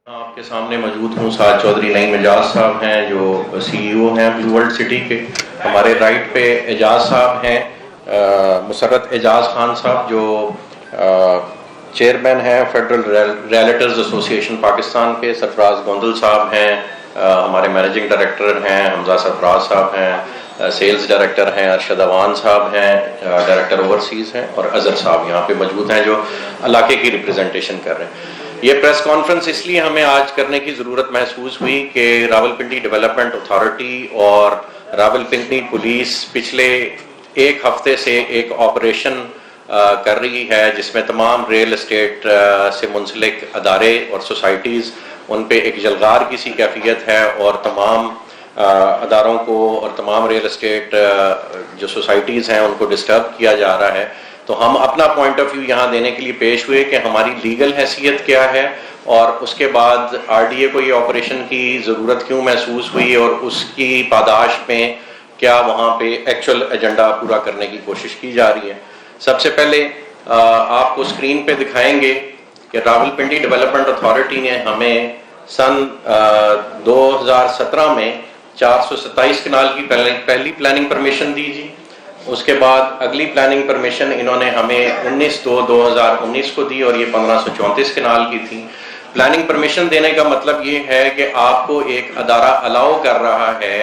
آپ کے سامنے موجود ہوں. سعد چودھری نعیم اعجاز صاحب ہیں جو سی ای او ہیں بلو ورلڈ سٹی کے. ہمارے رائٹ پہ اعجاز صاحب ہیں, مسرت اعجاز خان صاحب جو چیئرمین ہیں فیڈرل ریئلٹرز ایسوسی ایشن پاکستان کے. سرفراز گوندل صاحب ہیں, ہمارے مینیجنگ ڈائریکٹر ہیں. حمزہ سرفراز صاحب ہیں, سیلز ڈائریکٹر ہیں. ارشد اوان صاحب ہیں, ڈائریکٹر اوورسیز ہیں. اور اظہر صاحب یہاں پہ موجود ہیں جو علاقے کی ریپرزنٹیشن کر رہے ہیں. یہ پریس کانفرنس اس لیے ہمیں آج کرنے کی ضرورت محسوس ہوئی کہ راولپنڈی ڈیولپمنٹ اتھارٹی اور راولپنڈی پولیس پچھلے ایک ہفتے سے ایک آپریشن کر رہی ہے جس میں تمام ریل اسٹیٹ سے منسلک ادارے اور سوسائٹیز ان پہ ایک جلغار کی سی کیفیت ہے, اور تمام اداروں کو اور تمام ریل اسٹیٹ جو سوسائٹیز ہیں ان کو ڈسٹرب کیا جا رہا ہے. تو ہم اپنا پوائنٹ آف ویو یہاں دینے کے لیے پیش ہوئے کہ ہماری لیگل حیثیت کیا ہے, اور اس کے بعد آر ڈی اے کو یہ آپریشن کی ضرورت کیوں محسوس ہوئی, اور اس کی پاداش میں کیا وہاں پہ ایکچوئل ایجنڈا پورا کرنے کی کوشش کی جا رہی ہے. سب سے پہلے آپ کو اسکرین پہ دکھائیں گے کہ راولپنڈی ڈیولپمنٹ اتھارٹی نے ہمیں سن 2017 میں 427 کنال کی پہلی پلاننگ پرمیشن دی جی. اس کے بعد اگلی پلاننگ پرمیشن انہوں نے ہمیں 19/2/2019 کو دی, اور یہ 1534 کنال کی تھی. پلاننگ پرمیشن دینے کا مطلب یہ ہے کہ آپ کو ایک ادارہ الاؤ کر رہا ہے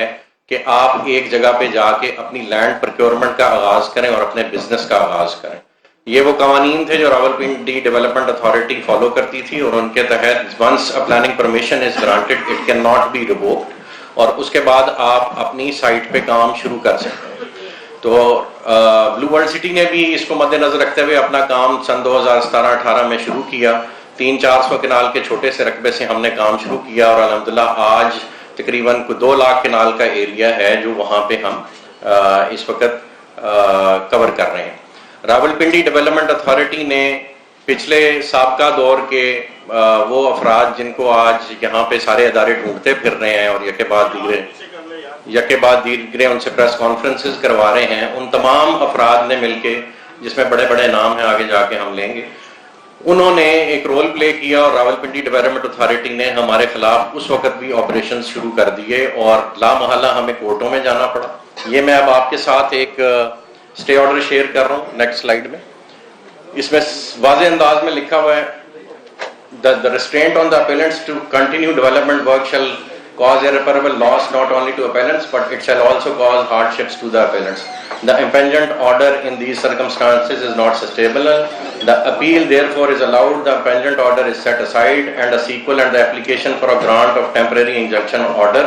کہ آپ ایک جگہ پہ جا کے اپنی لینڈ پروکیورمنٹ کا آغاز کریں اور اپنے بزنس کا آغاز کریں. یہ وہ قوانین تھے جو راولپنڈی ڈیولپمنٹ اتھارٹی فالو کرتی تھی, اور ان کے تحت once a planning permission is granted it can not be revoked, اور اس کے بعد آپ اپنی سائٹ پہ کام شروع کر سکتے ہیں. تو بلو ورلڈ سٹی نے بھی اس کو مد نظر رکھتے ہوئے اپنا کام سن 2017-18 میں شروع کیا. 300-400 کینال کے چھوٹے سے رقبے سے ہم نے کام شروع کیا, اور الحمدللہ آج تقریباً 2 لاکھ کینال کا ایریا ہے جو وہاں پہ ہم اس وقت کور کر رہے ہیں. راولپنڈی ڈیولپمنٹ اتھارٹی نے پچھلے سابقہ دور کے وہ افراد جن کو آج یہاں پہ سارے ادارے ڈھونڈتے پھر رہے ہیں اور یکے بعد دیگرے ان سے پریس کانفرنسز کروا رہے ہیں, ان تمام افراد نے مل کے, جس میں بڑے بڑے نام ہیں آگے جا کے ہم لیں گے, انہوں نے ایک رول پلے کیا, اور راولپنڈی ڈیولپمنٹ اتھارٹی نے ہمارے خلاف اس وقت بھی آپریشنز شروع کر دیے, اور لا محالہ ہمیں کورٹوں میں جانا پڑا. یہ میں اب آپ کے ساتھ ایک اسٹے آرڈر شیئر کر رہا ہوں نیکسٹ سلائیڈ میں. اس میں واضح انداز میں لکھا ہوا ہے the restraint on the appellants to continue development work shall cause irreparable loss not only to appellants but it shall also cause hardships to the appellants. The impingement order in these circumstances is not sustainable. The appeal therefore is allowed. The impingement order is set aside and a sequel and the application for a grant of temporary injunction order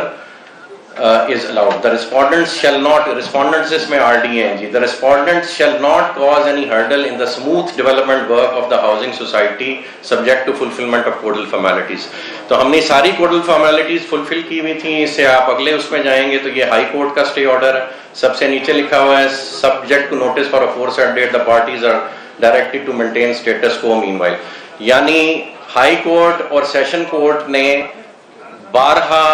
is allowed. The respondents shall not, respondents is mein RDNG, the respondents shall not cause any hurdle in the smooth development work of the housing society subject to fulfillment of codal formalities. تو ہم نے ساری کورٹل formalities فلفل کی ہوئی تھیں. اس سے آپ اگلے اس میں جائیں گے تو یہ ہائی کورٹ کا اسٹے آرڈر ہے. سب سے نیچے لکھا ہوا ہے subject to notice for a forced date the parties are directed to maintain status quo meanwhile. یعنی ہائی کورٹ اور سیشن کورٹ نے بارہا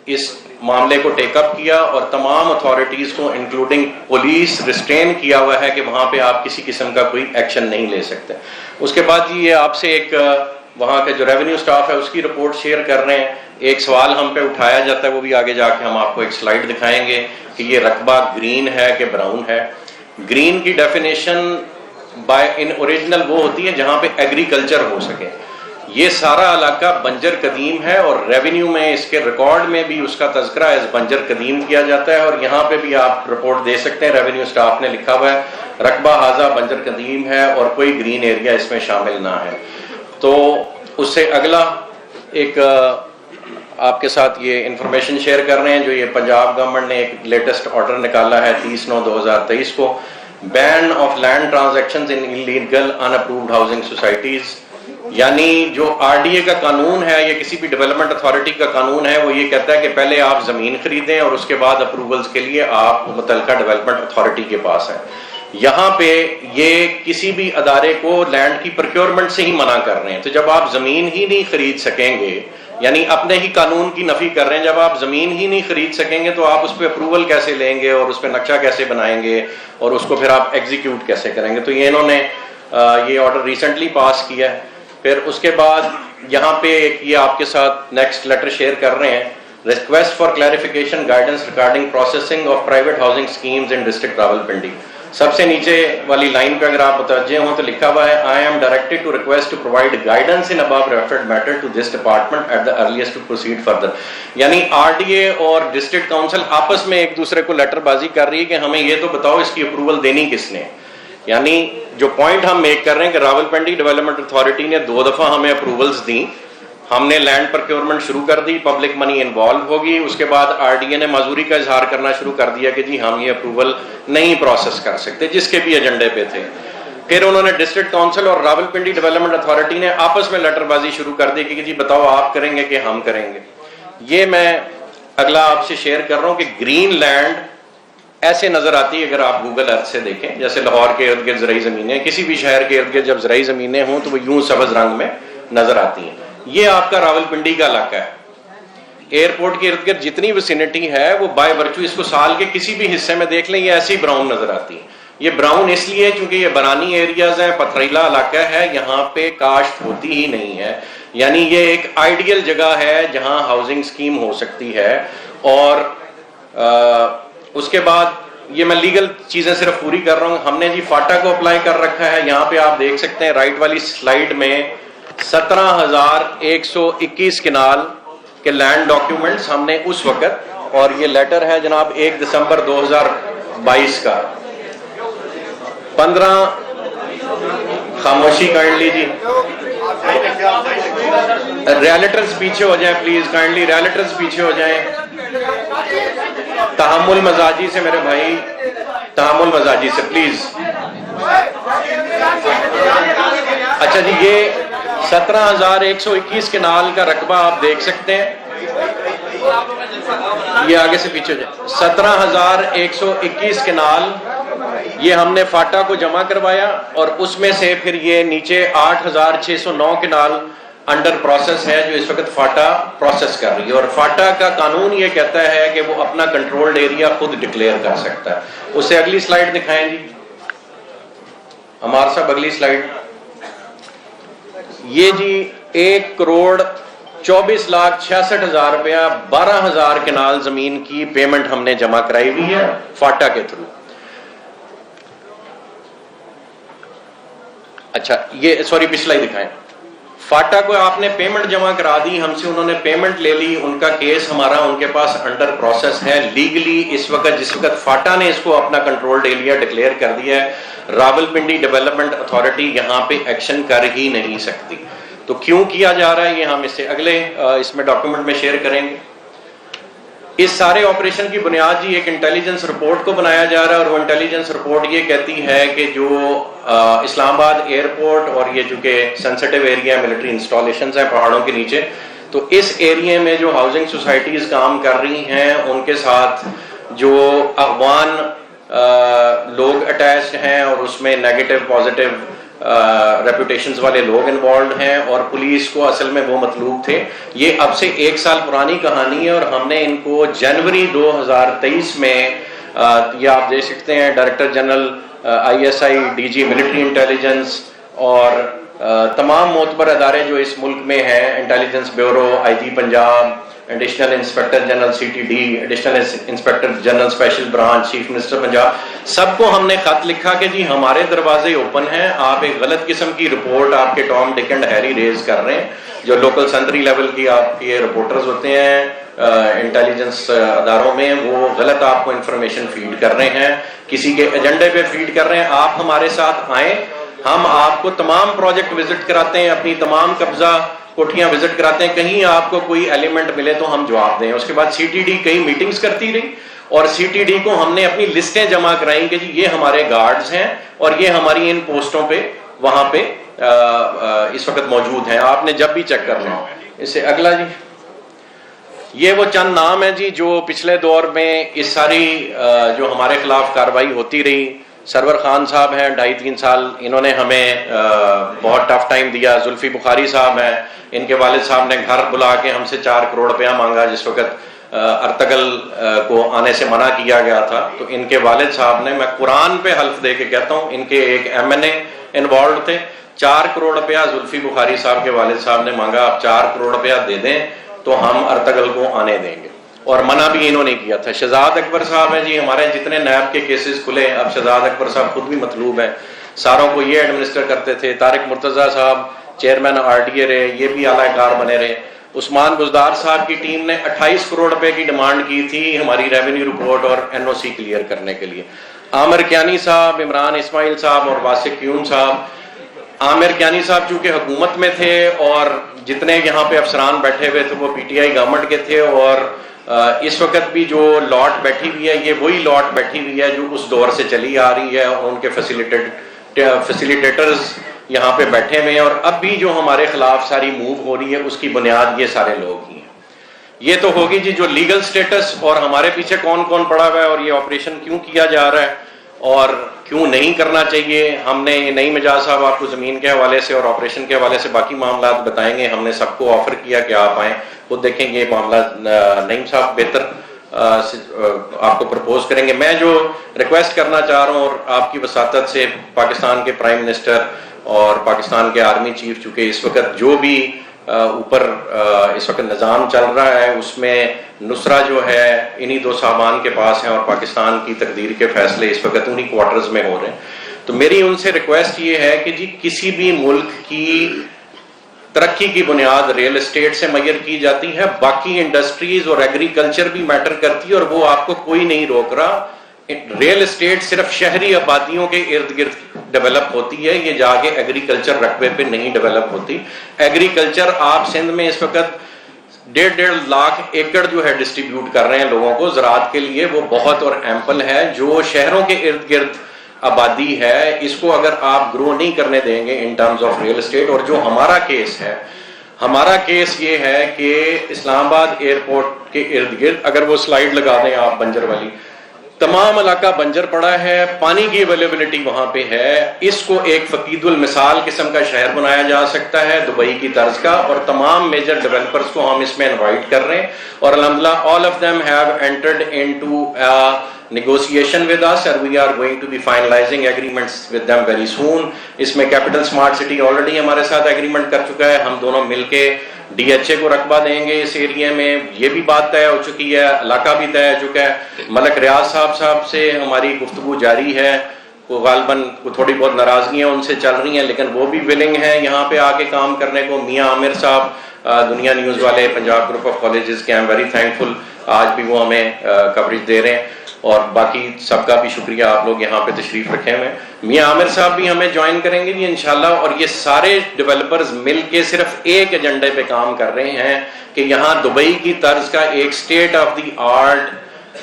اس معاملے کو ٹیک اپ کیا, اور تمام اتھارٹیز کو انکلوڈنگ پولیس ریسٹرین کیا ہوا ہے کہ وہاں پہ آپ کسی قسم کا کوئی ایکشن نہیں لے سکتے. اس کے بعد یہ آپ سے ایک وہاں کے جو ریونیو سٹاف ہے اس کی رپورٹ شیئر کر رہے ہیں. ایک سوال ہم پہ اٹھایا جاتا ہے, وہ بھی آگے جا کے ہم آپ کو ایک سلائیڈ دکھائیں گے کہ یہ رقبہ گرین ہے کہ براؤن ہے. گرین کی ڈیفینیشن بائی ان اوریجنل وہ ہوتی ہے جہاں پہ ایگریکلچر ہو سکے. یہ سارا علاقہ بنجر قدیم ہے, اور ریونیو میں اس کے ریکارڈ میں بھی اس کا تذکرہ ایز بنجر قدیم کیا جاتا ہے, اور یہاں پہ بھی آپ رپورٹ دے سکتے ہیں. ریونیو سٹاف نے لکھا ہوا ہے رقبہ حاضہ بنجر قدیم ہے اور کوئی گرین ایریا اس میں شامل نہ ہے. تو اس سے اگلا ایک آپ کے ساتھ یہ انفارمیشن شیئر کر رہے ہیں جو یہ پنجاب گورنمنٹ نے ایک لیٹسٹ آرڈر نکالا ہے 30/9/2023 کو, ban of land transactions in illegal unapproved housing societies. یعنی جو آر ڈی اے کا قانون ہے یا کسی بھی ڈیولپمنٹ اتھارٹی کا قانون ہے, وہ یہ کہتا ہے کہ پہلے آپ زمین خریدیں اور اس کے بعد اپروولز کے لیے آپ متعلقہ ڈیولپمنٹ اتھارٹی کے پاس ہیں. یہاں پہ یہ کسی بھی ادارے کو لینڈ کی پروکیورمنٹ سے ہی منع کر رہے ہیں. تو جب آپ زمین ہی نہیں خرید سکیں گے, یعنی اپنے ہی قانون کی نفی کر رہے ہیں, جب آپ زمین ہی نہیں خرید سکیں گے تو آپ اس پہ اپروول کیسے لیں گے اور اس پہ نقشہ کیسے بنائیں گے اور اس کو پھر آپ ایگزیکیوٹ کیسے کریں گے. تو یہ انہوں نے یہ آرڈر ریسنٹلی پاس کیا ہے. پھر اس کے بعد یہاں پہ یہ آپ کے ساتھ نیکسٹ لیٹر شیئر کر رہے ہیں, request for clarification guidance regarding processing of private housing schemes in district Rawalpindi. سب سے نیچے والی لائن پہ اگر آپ متوجہ ہوں تو لکھا ہوا ہے I am directed to request to provide guidance in above referred matter to this department at the earliest to proceed further. یعنی آر ڈی اے اور ڈسٹرکٹ کاؤنسل آپس میں ایک دوسرے کو لیٹر بازی کر رہی ہے کہ ہمیں یہ تو بتاؤ اس کی اپروول دینی کس نے. یعنی جو پوائنٹ ہم میک کر رہے ہیں کہ راولپنڈی ڈیولپمنٹ اتھارٹی نے 2 دفعہ ہمیں اپروولز دیں, ہم نے لینڈ پروکیورمنٹ شروع کر دی, پبلک منی انوالو ہوگی, اس کے بعد آر ڈی اے نے معذوری کا اظہار کرنا شروع کر دیا کہ جی ہم یہ اپروول نہیں پروسیس کر سکتے جس کے بھی ایجنڈے پہ تھے. پھر انہوں نے ڈسٹرکٹ کاؤنسل اور راولپنڈی ڈیولپمنٹ اتھارٹی نے آپس میں لیٹر بازی شروع کر دی کہ جی بتاؤ آپ کریں گے کہ ہم کریں گے. یہ میں اگلا آپ سے شیئر کر رہا ہوں کہ گرین لینڈ ایسے نظر آتی ہے اگر آپ گوگل ارتھ سے دیکھیں, جیسے لاہور کے ارد گرد زرعی زمینیں, کسی بھی شہر کے ارد گرد جب زرعی زمینیں ہوں تو وہ یوں سبز رنگ میں نظر آتی ہیں. یہ آپ کا راولپنڈی کا علاقہ ہے. ایئرپورٹ کے ارد گرد جتنی وسینٹی ہے وہ بائی ورچو اس کو سال کے کسی بھی حصے میں دیکھ لیں یہ ایسی براؤن نظر آتی ہے. یہ براؤن اس لیے چونکہ یہ برانی ایریاز ہیں, پتھریلا علاقہ ہے, یہاں پہ کاشت ہوتی ہی نہیں ہے. یعنی یہ ایک آئیڈیل جگہ ہے جہاں ہاؤسنگ اسکیم ہو سکتی ہے. اور اس کے بعد یہ میں لیگل چیزیں صرف پوری کر رہا ہوں. ہم نے جی فاٹا کو اپلائی کر رکھا ہے. یہاں پہ آپ دیکھ سکتے ہیں رائٹ والی سلائیڈ میں 17,121 کنال کے لینڈ ڈاکیومنٹس ہم نے اس وقت, اور یہ لیٹر ہے جناب 1 دسمبر 2022 کا. 15 خاموشی کائنڈلی جی, ریلیٹرز پیچھے ہو جائیں پلیز, کائنڈلی ریلیٹرز پیچھے ہو جائیں. تحمل مزاجی سے میرے بھائی, تحمل مزاجی سے پلیز. اچھا جی, یہ 17,121 کنال کا رقبہ آپ دیکھ سکتے ہیں. یہ آگے سے پیچھے جائیں. 17,121 کنال یہ ہم نے فاٹا کو جمع کروایا, اور اس میں سے پھر یہ نیچے 8,609 کنال انڈر پروسیس ہے جو اس وقت فاٹا پروسیس کر رہی ہے. اور فاٹا کا قانون یہ کہتا ہے کہ وہ اپنا کنٹرولڈ ایریا خود ڈکلیئر کر سکتا ہے. اس سے اگلی سلائیڈ دکھائیں جی ہمارے صاحب, اگلی سلائیڈ. یہ جی 1,24,66,000 روپیہ 12,000 کنال زمین کی پیمنٹ ہم نے جمع کرائی ہوئی ہے فاٹا کے تھرو. اچھا یہ سوری پچھلا ہی دکھائیں. فاٹا کو آپ نے پیمنٹ جمع کرا دی, ہم سے انہوں نے پیمنٹ لے لی, ان کا کیس ہمارا ان کے پاس انڈر پروسیس ہے. لیگلی اس وقت جس وقت فاٹا نے اس کو اپنا کنٹرولڈ ایریا ڈکلیئر کر دیا ہے, راولپنڈی ڈیولپمنٹ اتھارٹی یہاں پہ ایکشن کر ہی نہیں سکتی. تو کیوں کیا جا رہا ہے یہ ہم اس سے اگلے اس میں ڈاکیومنٹ میں شیئر کریں گے. اس سارے آپریشن کی بنیاد جی ایک انٹیلیجنس رپورٹ کو بنایا جا رہا ہے, اور وہ انٹیلیجنس رپورٹ یہ کہتی ہے کہ جو اسلام آباد ایئرپورٹ اور یہ جو کہ سینسٹیو ایریا ملٹری انسٹالیشنز ہیں پہاڑوں کے نیچے, تو اس ایریے میں جو ہاؤسنگ سوسائٹیز کام کر رہی ہیں ان کے ساتھ جو افغان لوگ اٹیچڈ ہیں, اور اس میں نیگیٹو پازیٹیو ریپوٹیشنز والے لوگ انوالوڈ ہیں, اور پولیس کو اصل میں وہ مطلوب تھے. یہ اب سے 1 سال پرانی کہانی ہے, اور ہم نے ان کو جنوری 2023 میں یہ آپ دیکھ سکتے ہیں director general ISI, DG military intelligence اور تمام معتبر ادارے جو اس ملک میں ہیں, intelligence bureau, IG Punjab, additional inspector general CTD, additional inspector general special branch, chief minister Punjab, سب کو ہم نے خط لکھا کہ جی ہمارے دروازے اوپن ہیں. آپ ایک غلط قسم کی رپورٹ آپ کے ٹام ڈک اینڈ ہیری ریز کر رہے ہیں, جو لوکل سنٹری لیول کی آپ کے رپورٹرز ہوتے ہیں انٹیلیجنس اداروں میں, وہ غلط آپ کو انفارمیشن فیڈ کر رہے ہیں, کسی کے ایجنڈے پہ فیڈ کر رہے ہیں. آپ ہمارے ساتھ آئیں, ہم آپ کو تمام پروجیکٹ وزٹ کراتے ہیں, اپنی تمام قبضہ کوٹھیاں وزٹ کراتے ہیں, کہیں آپ کو کوئی ایلیمنٹ ملے تو ہم جواب دیں. اس کے بعد CTD کئی میٹنگز کرتی رہی, اور CTD کو ہم نے اپنی لسٹیں جمع کرائیں کہ جی یہ ہمارے گارڈز ہیں اور یہ ہماری ان پوسٹوں پہ وہاں پہ اس وقت موجود ہیں, آپ نے جب بھی چیک کرنا ہو. اس سے اگلا جی, یہ وہ چند نام ہیں جی جو پچھلے دور میں اس ساری جو ہمارے خلاف کارروائی ہوتی رہی. سرور خان صاحب ہیں, 2.5-3 سال انہوں نے ہمیں بہت ٹف ٹائم دیا. زلفی بخاری صاحب ہیں, ان کے والد صاحب نے گھر بلا کے ہم سے 4 کروڑ روپیہ مانگا جس وقت ارتگل کو آنے سے منع کیا گیا تھا. تو ان کے والد صاحب نے, میں قرآن پہ حلف دے کے کہتا ہوں, ان کے ایک MNA انوالوڈ تھے, 4 کروڑ روپیہ زلفی بخاری صاحب کے والد صاحب نے مانگا، آپ 4 کروڑ روپیہ دے دیں تو ہم ارطغرل کو آنے دیں گے، اور منع بھی انہوں نے کیا تھا۔ شہزاد اکبر صاحب ہیں جی، ہمارے جتنے نیب کے کیسز کھلے، اب شہزاد اکبر صاحب خود بھی مطلوب ہیں، ساروں کو یہ ایڈمنسٹر کرتے تھے۔ طارق مرتضیٰ صاحب چیئرمین RDA رہے، یہ بھی اعلی کار بنے رہے۔ عثمان بزدار صاحب کی ٹیم نے 28 کروڑ روپے کی ڈیمانڈ کی تھی ہماری ریونیو رپورٹ اور NOC کلیئر کرنے کے لیے۔ عامر کیانی صاحب، عمران اسماعیل صاحب اور واسق کیون صاحب۔ عامر کیانی صاحب چونکہ حکومت میں تھے اور جتنے یہاں پہ افسران بیٹھے ہوئے تھے وہ PTI گورنمنٹ کے تھے، اور اس وقت بھی جو لاٹ بیٹھی ہوئی ہے یہ وہی لاٹ بیٹھی ہوئی ہے جو اس دور سے چلی آ رہی ہے، اور ان کے فیسیلیٹیٹرز یہاں پہ بیٹھے ہوئے ہیں، اور اب بھی جو ہمارے خلاف ساری موو ہو رہی ہے اس کی بنیاد یہ سارے لوگ ہی ہیں۔ یہ تو ہوگی جی جو لیگل سٹیٹس اور ہمارے پیچھے کون کون پڑا ہوا ہے اور یہ آپریشن کیوں کیا جا رہا ہے اور کیوں نہیں کرنا چاہیے۔ ہم نے نئی مجاز صاحب آپ کو زمین کے حوالے سے اور آپریشن کے حوالے سے باقی معاملات بتائیں گے۔ ہم نے سب کو آفر کیا کہ آپ آئیں، خود دیکھیں گے یہ معاملہ نعیم صاحب بہتر آپ کو پرپوز کریں گے۔ میں جو ریکویسٹ کرنا چاہ رہا ہوں اور آپ کی وساطت سے پاکستان کے پرائم منسٹر اور پاکستان کے آرمی چیف، چونکہ اس وقت جو بھی اوپر اس وقت نظام چل رہا ہے اس میں نصرہ جو ہے انہی دو صاحبان کے پاس ہیں، اور پاکستان کی تقدیر کے فیصلے اس وقت انہی کوارٹرز میں ہو رہے ہیں۔ تو میری ان سے ریکویسٹ یہ ہے کہ جی کسی بھی ملک کی ترقی کی بنیاد ریل اسٹیٹ سے میسر کی جاتی ہے، باقی انڈسٹریز اور ایگریکلچر بھی میٹر کرتی ہے، اور وہ آپ کو کوئی نہیں روک رہا۔ ریل اسٹیٹ صرف شہری آبادیوں کے ارد گرد ڈیولپ ہوتی ہے، یہ جا کے ایگریکلچر رقبے پہ نہیں ڈیولپ ہوتی۔ ایگریکلچر آپ سندھ میں اس وقت 1.5 لاکھ ایکڑ جو ہے ڈسٹریبیوٹ کر رہے ہیں لوگوں کو زراعت کے لیے، وہ بہت اور ایمپل ہے۔ جو شہروں کے ارد گرد آبادی ہے اس کو اگر آپ گرو نہیں کرنے دیں گے in terms of real estate, اور جو ہمارا کیس ہے، ہمارا کیس یہ ہے کہ اسلام آباد ایئرپورٹ کے ارد گرد اگر وہ سلائیڈ لگا دیں آپ بنجر والی، تمام علاقہ بنجر پڑا ہے، پانی کی اویلیبلٹی وہاں پہ ہے۔ اس کو ایک فقید المثال قسم کا شہر بنایا جا سکتا ہے دبئی کی طرز کا، اور تمام میجر ڈیولپرز کو ہم اس میں انوائٹ کر رہے ہیں، اور الحمدللہ all of them have entered into a negotiation with us and we are going to be finalizing agreements with them very soon۔ اس میں کیپٹل سمارٹ سٹی آلریڈی ہمارے ساتھ ایگریمنٹ کر چکا ہے، ہم دونوں مل کے DHA کو رقبہ دیں گے اس ایریے میں، یہ بھی بات طے ہو چکی ہے، علاقہ بھی طے ہو چکا ہے۔ ملک ریاض صاحب سے ہماری گفتگو جاری ہے، وہ غالباً تھوڑی بہت ناراضگیاں ان سے چل رہی ہیں لیکن وہ بھی ولنگ ہیں یہاں پہ آ کے کام کرنے کو۔ میاں عامر صاحب دنیا نیوز والے پنجاب گروپ آف کالجز کے، I'm very thankful، آج بھی وہ ہمیں کوریج دے رہے ہیں، اور باقی سب کا بھی شکریہ، آپ لوگ یہاں پہ تشریف رکھے ہوئے۔ میاں عامر صاحب بھی ہمیں جوائن کریں گے جی انشاءاللہ، اور یہ سارے ڈیولپرز مل کے صرف ایک ایجنڈے پہ کام کر رہے ہیں کہ یہاں دبئی کی طرز کا ایک اسٹیٹ آف دی آرٹ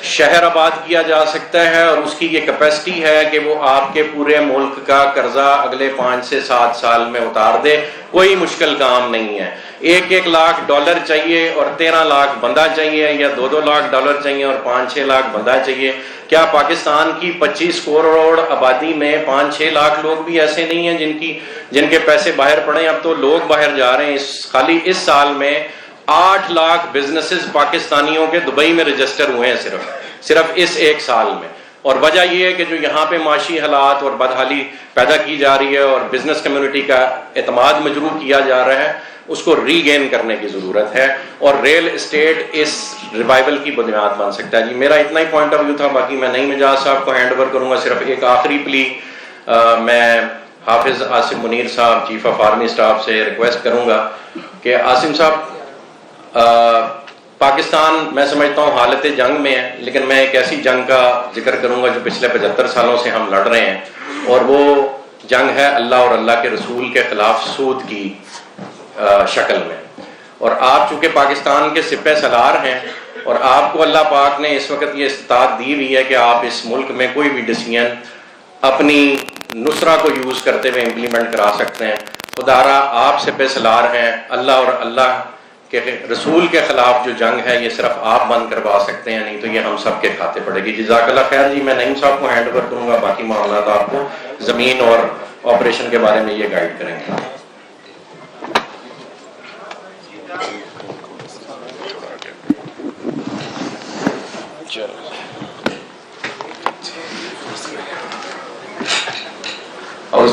شہر آباد کیا جا سکتا ہے، اور اس کی یہ کیپیسٹی ہے کہ وہ آپ کے پورے ملک کا قرضہ اگلے 5 سے 7 سال میں اتار دے۔ کوئی مشکل کام نہیں ہے، 1 لاکھ ڈالر چاہیے اور 13 لاکھ بندہ چاہیے، یا 2 لاکھ ڈالر چاہیے اور 5-6 لاکھ بندہ چاہیے۔ کیا پاکستان کی 25 کروڑ آبادی میں 5-6 لاکھ لوگ بھی ایسے نہیں ہیں جن کے پیسے باہر پڑے؟ اب تو لوگ باہر جا رہے ہیں۔ خالی اس سال میں 8 لاکھ بزنسز پاکستانیوں کے دبئی میں رجسٹر ہوئے ہیں صرف اس ایک سال میں، اور وجہ یہ ہے کہ جو یہاں پہ معاشی حالات اور بدحالی پیدا کی جا رہی ہے اور بزنس کمیونٹی کا اعتماد مجروح کیا جا رہا ہے، اس کو ری گین کرنے کی ضرورت ہے، اور ریل اسٹیٹ اس ریوائول کی بنیاد بن سکتا ہے۔ جی میرا اتنا ہی پوائنٹ آف ویو تھا، باقی میں نعیم مجاز صاحب کو ہینڈ اوور کروں گا۔ صرف ایک آخری پلی میں حافظ عاصم منیر صاحب چیف آف آرمی اسٹاف سے ریکویسٹ کروں گا کہ عاصم صاحب، پاکستان میں سمجھتا ہوں حالت جنگ میں ہے، لیکن میں ایک ایسی جنگ کا ذکر کروں گا جو پچھلے 75 سالوں سے ہم لڑ رہے ہیں، اور وہ جنگ ہے اللہ اور اللہ کے رسول کے خلاف سود کی شکل میں۔ اور آپ چونکہ پاکستان کے سپہ سالار ہیں، اور آپ کو اللہ پاک نے اس وقت یہ استطاعت دی ہوئی ہے کہ آپ اس ملک میں کوئی بھی ڈیسیژن اپنی نصرہ کو یوز کرتے ہوئے امپلیمنٹ کرا سکتے ہیں۔ خدارا آپ سپہ سالار ہیں، اللہ اور اللہ کہ رسول کے خلاف جو جنگ ہے یہ صرف آپ بند کروا سکتے ہیں، نہیں تو یہ ہم سب کے کھاتے پڑے گی۔ جزاک اللہ خیر جی، میں نعیم صاحب کو ہینڈ اوور کروں گا، باقی معاملات آپ کو زمین اور آپریشن کے بارے میں یہ گائیڈ کریں گے۔ اعوذ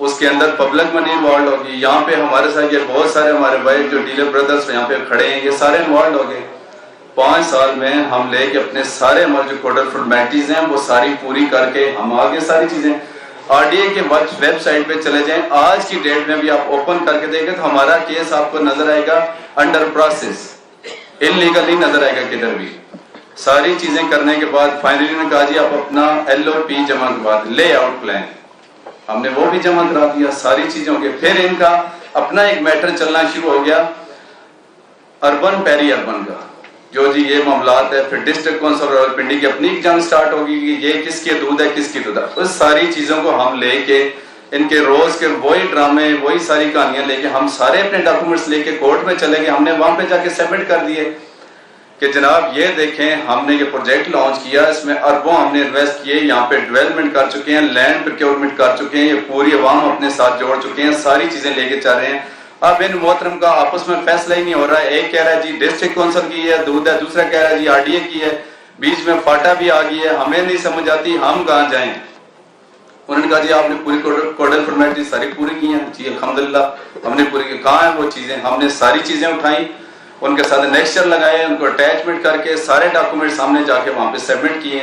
اس کے اندر پبلک منی انوالو ہوگی. یہاں پہ ہمارے ساتھ یہ بہت سارے ہمارے بھائی جو ڈیلر بردرز یہاں پہ کھڑے ہیں یہ سارے انوالو ہو گئے. 5 سال میں ہم لے کے اپنے سارے ہمارے جو کوڈر فارمیلٹیز ہیں وہ ساری پوری کر کے ہم آگے ساری چیزیں آر ڈی اے کے ویب سائٹ پہ چلے جائیں. آج کی ڈیٹ میں بھی آپ اوپن کر کے دیکھیں تو ہمارا کیس آپ کو نظر آئے گا انڈر پروسیس, ان لیگل نہیں نظر آئے گا کدھر بھی. ساری چیزیں کرنے کے بعد فائنلی نے کہا جی آپ اپنا LOP جمع کروا دیں, لے آؤٹ پلان, ہم نے وہ بھی جمع کرا دیا. ساری چیزوں کے پھر ان کا اپنا ایک میٹر چلنا شروع ہو گیا اربن پیری اربن کا, جو جی یہ معاملات ہے. پھر ڈسٹرکٹ کونسل راولپنڈی کی اپنی جنگ سٹارٹ ہوگی کہ یہ کس کی حدود ہے کس کی حدود ہے. اس ساری چیزوں کو ہم لے کے ان کے روز کے وہی ڈرامے وہی ساری کہانیاں لے کے ہم سارے اپنے ڈاکومنٹس لے کے کورٹ میں چلے گئے. ہم نے وہاں پہ جا کے سبمٹ کر دیے کہ جناب یہ دیکھیں ہم نے یہ پروجیکٹ لانچ کیا, اس میں اربوں ہم نے انویسٹ کیے, یہاں پہ ڈیولپمنٹ کر چکے ہیں, لینڈ پروکیورمنٹ کر چکے ہیں, یہ پوری عوام اپنے ساتھ جوڑ چکے ہیں, ساری چیزیں لے کے چل رہے ہیں. اب ان محترم کا آپس میں فیصلہ ہی نہیں ہو رہا ہے. ایک کہہ رہا ہے جی ڈسٹرکٹ کونسل کی ہے دودھ ہے, دوسرا کہہ رہا ہے جی RDA کی ہے, بیچ میں فاٹا بھی آ گئی ہے. ہمیں نہیں سمجھ آتی ہم کہاں جائیں. انہوں نے کہا جی آپ نے پوری کوڈل فارمیلٹی ساری پوری کی ہیں. جی الحمدللہ ہم نے پوری کی. کہاں ہیں وہ چیزیں؟ ہم نے ساری چیزیں اٹھائیں, ان کے ساتھ نیکسچر لگائے, ان کو اٹیچمنٹ کر کے سارے ڈاکومنٹ سامنے جا کے وہاں پہ سبمٹ کیے.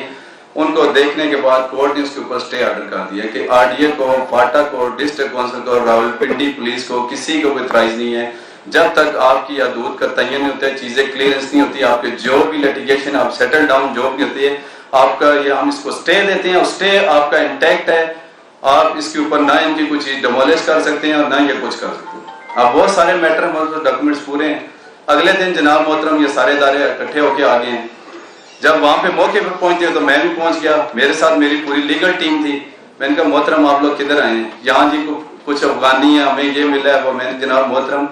ان کو دیکھنے کے بعد کورٹ نے اس کے اوپر سٹے آرڈر کر دیا کہ RDA کو, فاٹا کو, ڈسٹرکٹ کونسل کو, راولپنڈی پولیس کو کسی کو کوئی اعتراض نہیں ہے جب تک آپ کی حدود کا تعین نہیں ہوتا ہے, چیزیں کلیئرنس نہیں ہوتی, آپ کے جو بھی لیٹیگیشن آپ سیٹل ڈاؤن جو بھی ہوتی ہے آپ کا یہ ہم اس کو سٹے دیتے ہیں. سٹے آپ کا انٹیکٹ ہے, آپ اس کے اوپر نہ ان کی کوئی چیز ڈیمولش کر سکتے ہیں اور نہ یہ کچھ کر سکتے ہیں. اب بہت سارے میٹر ہمارے ڈاکومنٹس پورے ہیں. اگلے دن جناب محترم یہ سارے ادارے اکٹھے ہو کے آگے ہیں. جب وہاں پہ موقع پہ پہنچتے ہیں تو میں بھی پہنچ گیا, میرے ساتھ میری پوری لیگل ٹیم تھی. میں نے کہا محترم آپ لوگ کدھر آئے ہیں؟ یہاں جی کچھ افغانی ہیں, ہمیں یہ ملا ہے وہ. میں نے جناب محترم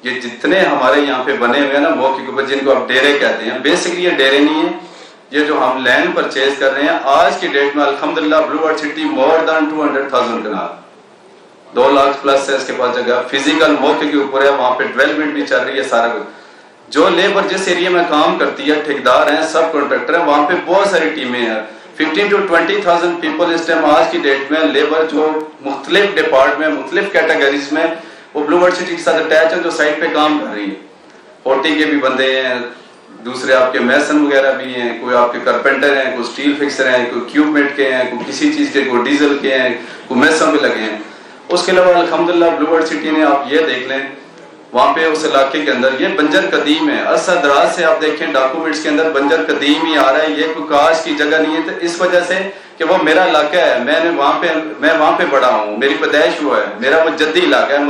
یہ جتنے ہمارے یہاں پہ بنے ہوئے ہیں نا موقع کے اوپر, جن کو آپ ڈیرے کہتے ہیں, بیسکلی یہ ڈیرے نہیں ہیں, یہ جو ہم لینڈ پرچیز کر رہے ہیں آج کی ڈیٹ میں الحمدللہ بلو ارتھ سٹی مور دین 200,000 کنال, 2 لاکھ پلس ہے اس کے پاس جگہ. فزیکل موقع کے اوپر ہے, وہاں پہ ڈیولپمنٹ بھی چل رہی ہے سارا کچھ. جو لیبر جس ایریا میں کام کرتی ہے, ٹھیکدار ہیں, سب کانٹریکٹر ہیں, وہاں پہ بہت ساری ٹیمیں ہیں. 15 to 20,000 پیپل اس ٹائم آج کی ڈیٹ میں لیبر جو مختلف ڈپارٹمنٹ مختلف کیٹیگریز میں وہ بلو ارتھ سٹی کے ساتھ اٹیچ ہیں, جو سائٹ پہ کام کر رہی ہیں. 40 کے بھی بندے ہیں, دوسرے آپ کے میسن وغیرہ بھی ہیں, کوئی آپ کے کارپینٹر ہیں, کوئی سٹیل فکسر ہیں, کوئی کیوبمیٹ کے ہیں, کوئی کسی چیز کے, کوئی ڈیزل کے ہیں, کوئی میسن بھی لگے ہیں. اس کے علاوہ الحمدللہ بلو ارتھ سٹی نے آپ یہ دیکھ لیں وہاں پہ اس علاقے کے اندر یہ بنجر قدیم ہے. عرصہ دراز سے آپ دیکھیں ڈاکومنٹس کے اندر بنجر قدیم ہی آ رہا ہے, یہ کوئی کاش کی جگہ نہیں ہے. تو اس وجہ سے کہ وہ میرا علاقہ ہے, میں وہاں پہ بڑا ہوں, میری پیدائش ہوا ہے, میرا وہ جدی علاقہ ہے,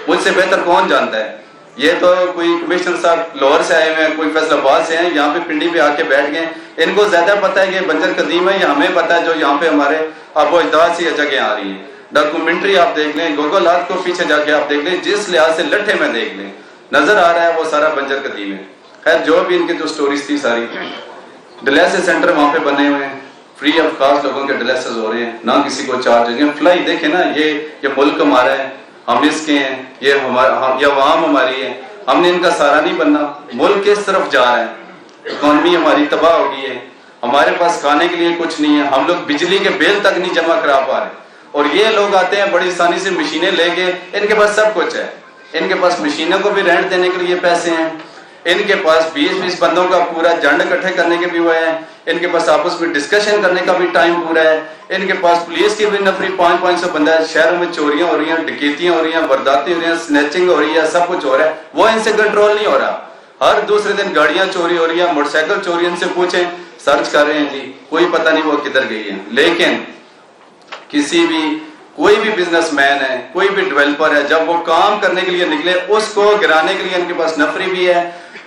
مجھ سے بہتر کون جانتا ہے. یہ تو کوئی کمشنر صاحب لاہور سے آئے ہوئے ہیں, کوئی فیصل آباد سے ہیں, یہاں پہ پنڈی پہ آ کے بیٹھ گئے, ان کو زیادہ پتہ ہے کہ بنجر قدیم ہے, یا ہمیں پتہ ہے جو یہاں پہ ہمارے آبو اجداد سے یہ جگہیں آ رہی ہیں. ڈاکومنٹری آپ دیکھ لیں, گوگل ارتھ کو پیچھے جا کے آپ دیکھ لیں, جس لحاظ سے لٹھے میں دیکھ لیں نظر آ رہا ہے وہ سارا بنجر قدیم ہے. خیر جو بھی ان کی جو سٹوریز تھی ساری, ڈیلیسس سینٹر وہاں پہ بنے ہوئے ہیں, فری آف کاسٹ لوگوں کے ڈیلیسس ہو رہے ہیں, نہ کسی کو چارج. فلائی دیکھیں نا, یہ ملک ہمارا ہے, ہم اس کے ہیں, یہ عوام ہماری ہے, ہم نے ان کا سہارا نہیں بننا. ملک کس طرف جا رہا ہے, اکانومی ہماری تباہ ہو گئی ہے, ہمارے پاس کھانے کے لیے کچھ نہیں ہے, ہم لوگ بجلی کے بل تک نہیں جمع کرا پا رہے. اور یہ لوگ آتے ہیں بڑی آسانی سے مشینیں لے کے, ان کے پاس سب کچھ ہے, ان کے پاس مشینوں کو بھی رینٹ دینے کے لیے پیسے ہیں, ان کے پاس 20 بندوں کا پورا جنڈ اکٹھے کرنے کے بھی ہوئے ہیں, ان کے پاس آپس میں ڈسکشن کرنے کا بھی ٹائم پورا ہے, ان کے پاس پولیس کی بھی نفری 500 بندہ ہے. شہروں میں چوریاں ہو رہی ہیں, ڈکیتیاں ہو رہی ہیں, وارداتیں ہو رہی ہیں, سنیچنگ ہو رہی ہے, سب کچھ ہو رہا ہے, وہ ان سے کنٹرول نہیں ہو رہا. ہر دوسرے دن گاڑیاں چوری ہو رہی ہیں, موٹر سائیکل چوری, ان سے پوچھیں, سرچ کر رہے ہیں جی, کوئی پتہ نہیں وہ کدھر گئی ہے. لیکن کوئی بھی بزنس مین ہے, کوئی بھی ڈیولپر ہے, جب وہ کام کرنے کے لیے نکلے, اس کو گرانے کے لیے ان کے پاس نفری بھی ہے,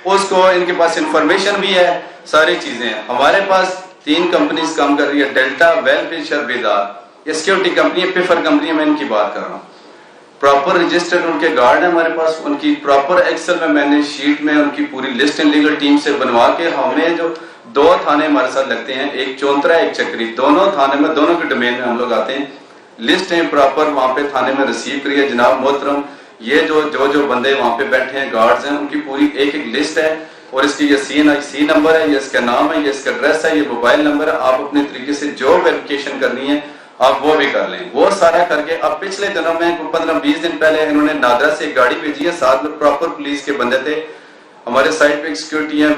اس کو ان کے پاس انفارمیشن بھی ہے, ساری چیزیں ہیں. ہمارے پاس 3 کمپنیز کام کر رہی ہے, ڈیلٹا, ویل فشر, بیدار, یہ سیکورٹی کمپنی ہے, پیفر کمپنی ہے, میں ان کی بات کر رہا ہوں. پراپر رجسٹرڈ ان کے گارڈ ہیں ہمارے پاس, ان کی پراپر ایکسل میں نے شیٹ میں ان کی پوری لسٹ ان لیگل ٹیم سے بنوا کے, ہمیں جو 2 تھانے ہمارے ساتھ لگتے ہیں, ایک چونترا ایک چکری, دونوں تھانے میں دونوں کے ڈومین میں ہم لوگ آتے ہیں, لسٹ ہیں پراپر وہاں پہ تھانے میں ریسیو کری ہے. جناب محترم یہ جو بندے وہاں پہ بیٹھے ہیں گارڈز ہیں, ان کی پوری ایک لسٹ ہے, اور اس کی یہ سی نمبر ہے, یہ اس کا نام ہے, یہ اس کا ایڈریس ہے, یہ موبائل نمبر ہے. آپ اپنے طریقے سے جو ویریفیکیشن کرنی ہے آپ وہ بھی کر لیں. وہ سارا کر کے اب پچھلے دنوں میں 15-20 دن پہلے انہوں نے ناگرا سے ایک گاڑی بھیجی ہے, ساتھ میں پراپر پولیس کے بندے تھے. ہمارے سائٹ پہ ایک سیکورٹی ہے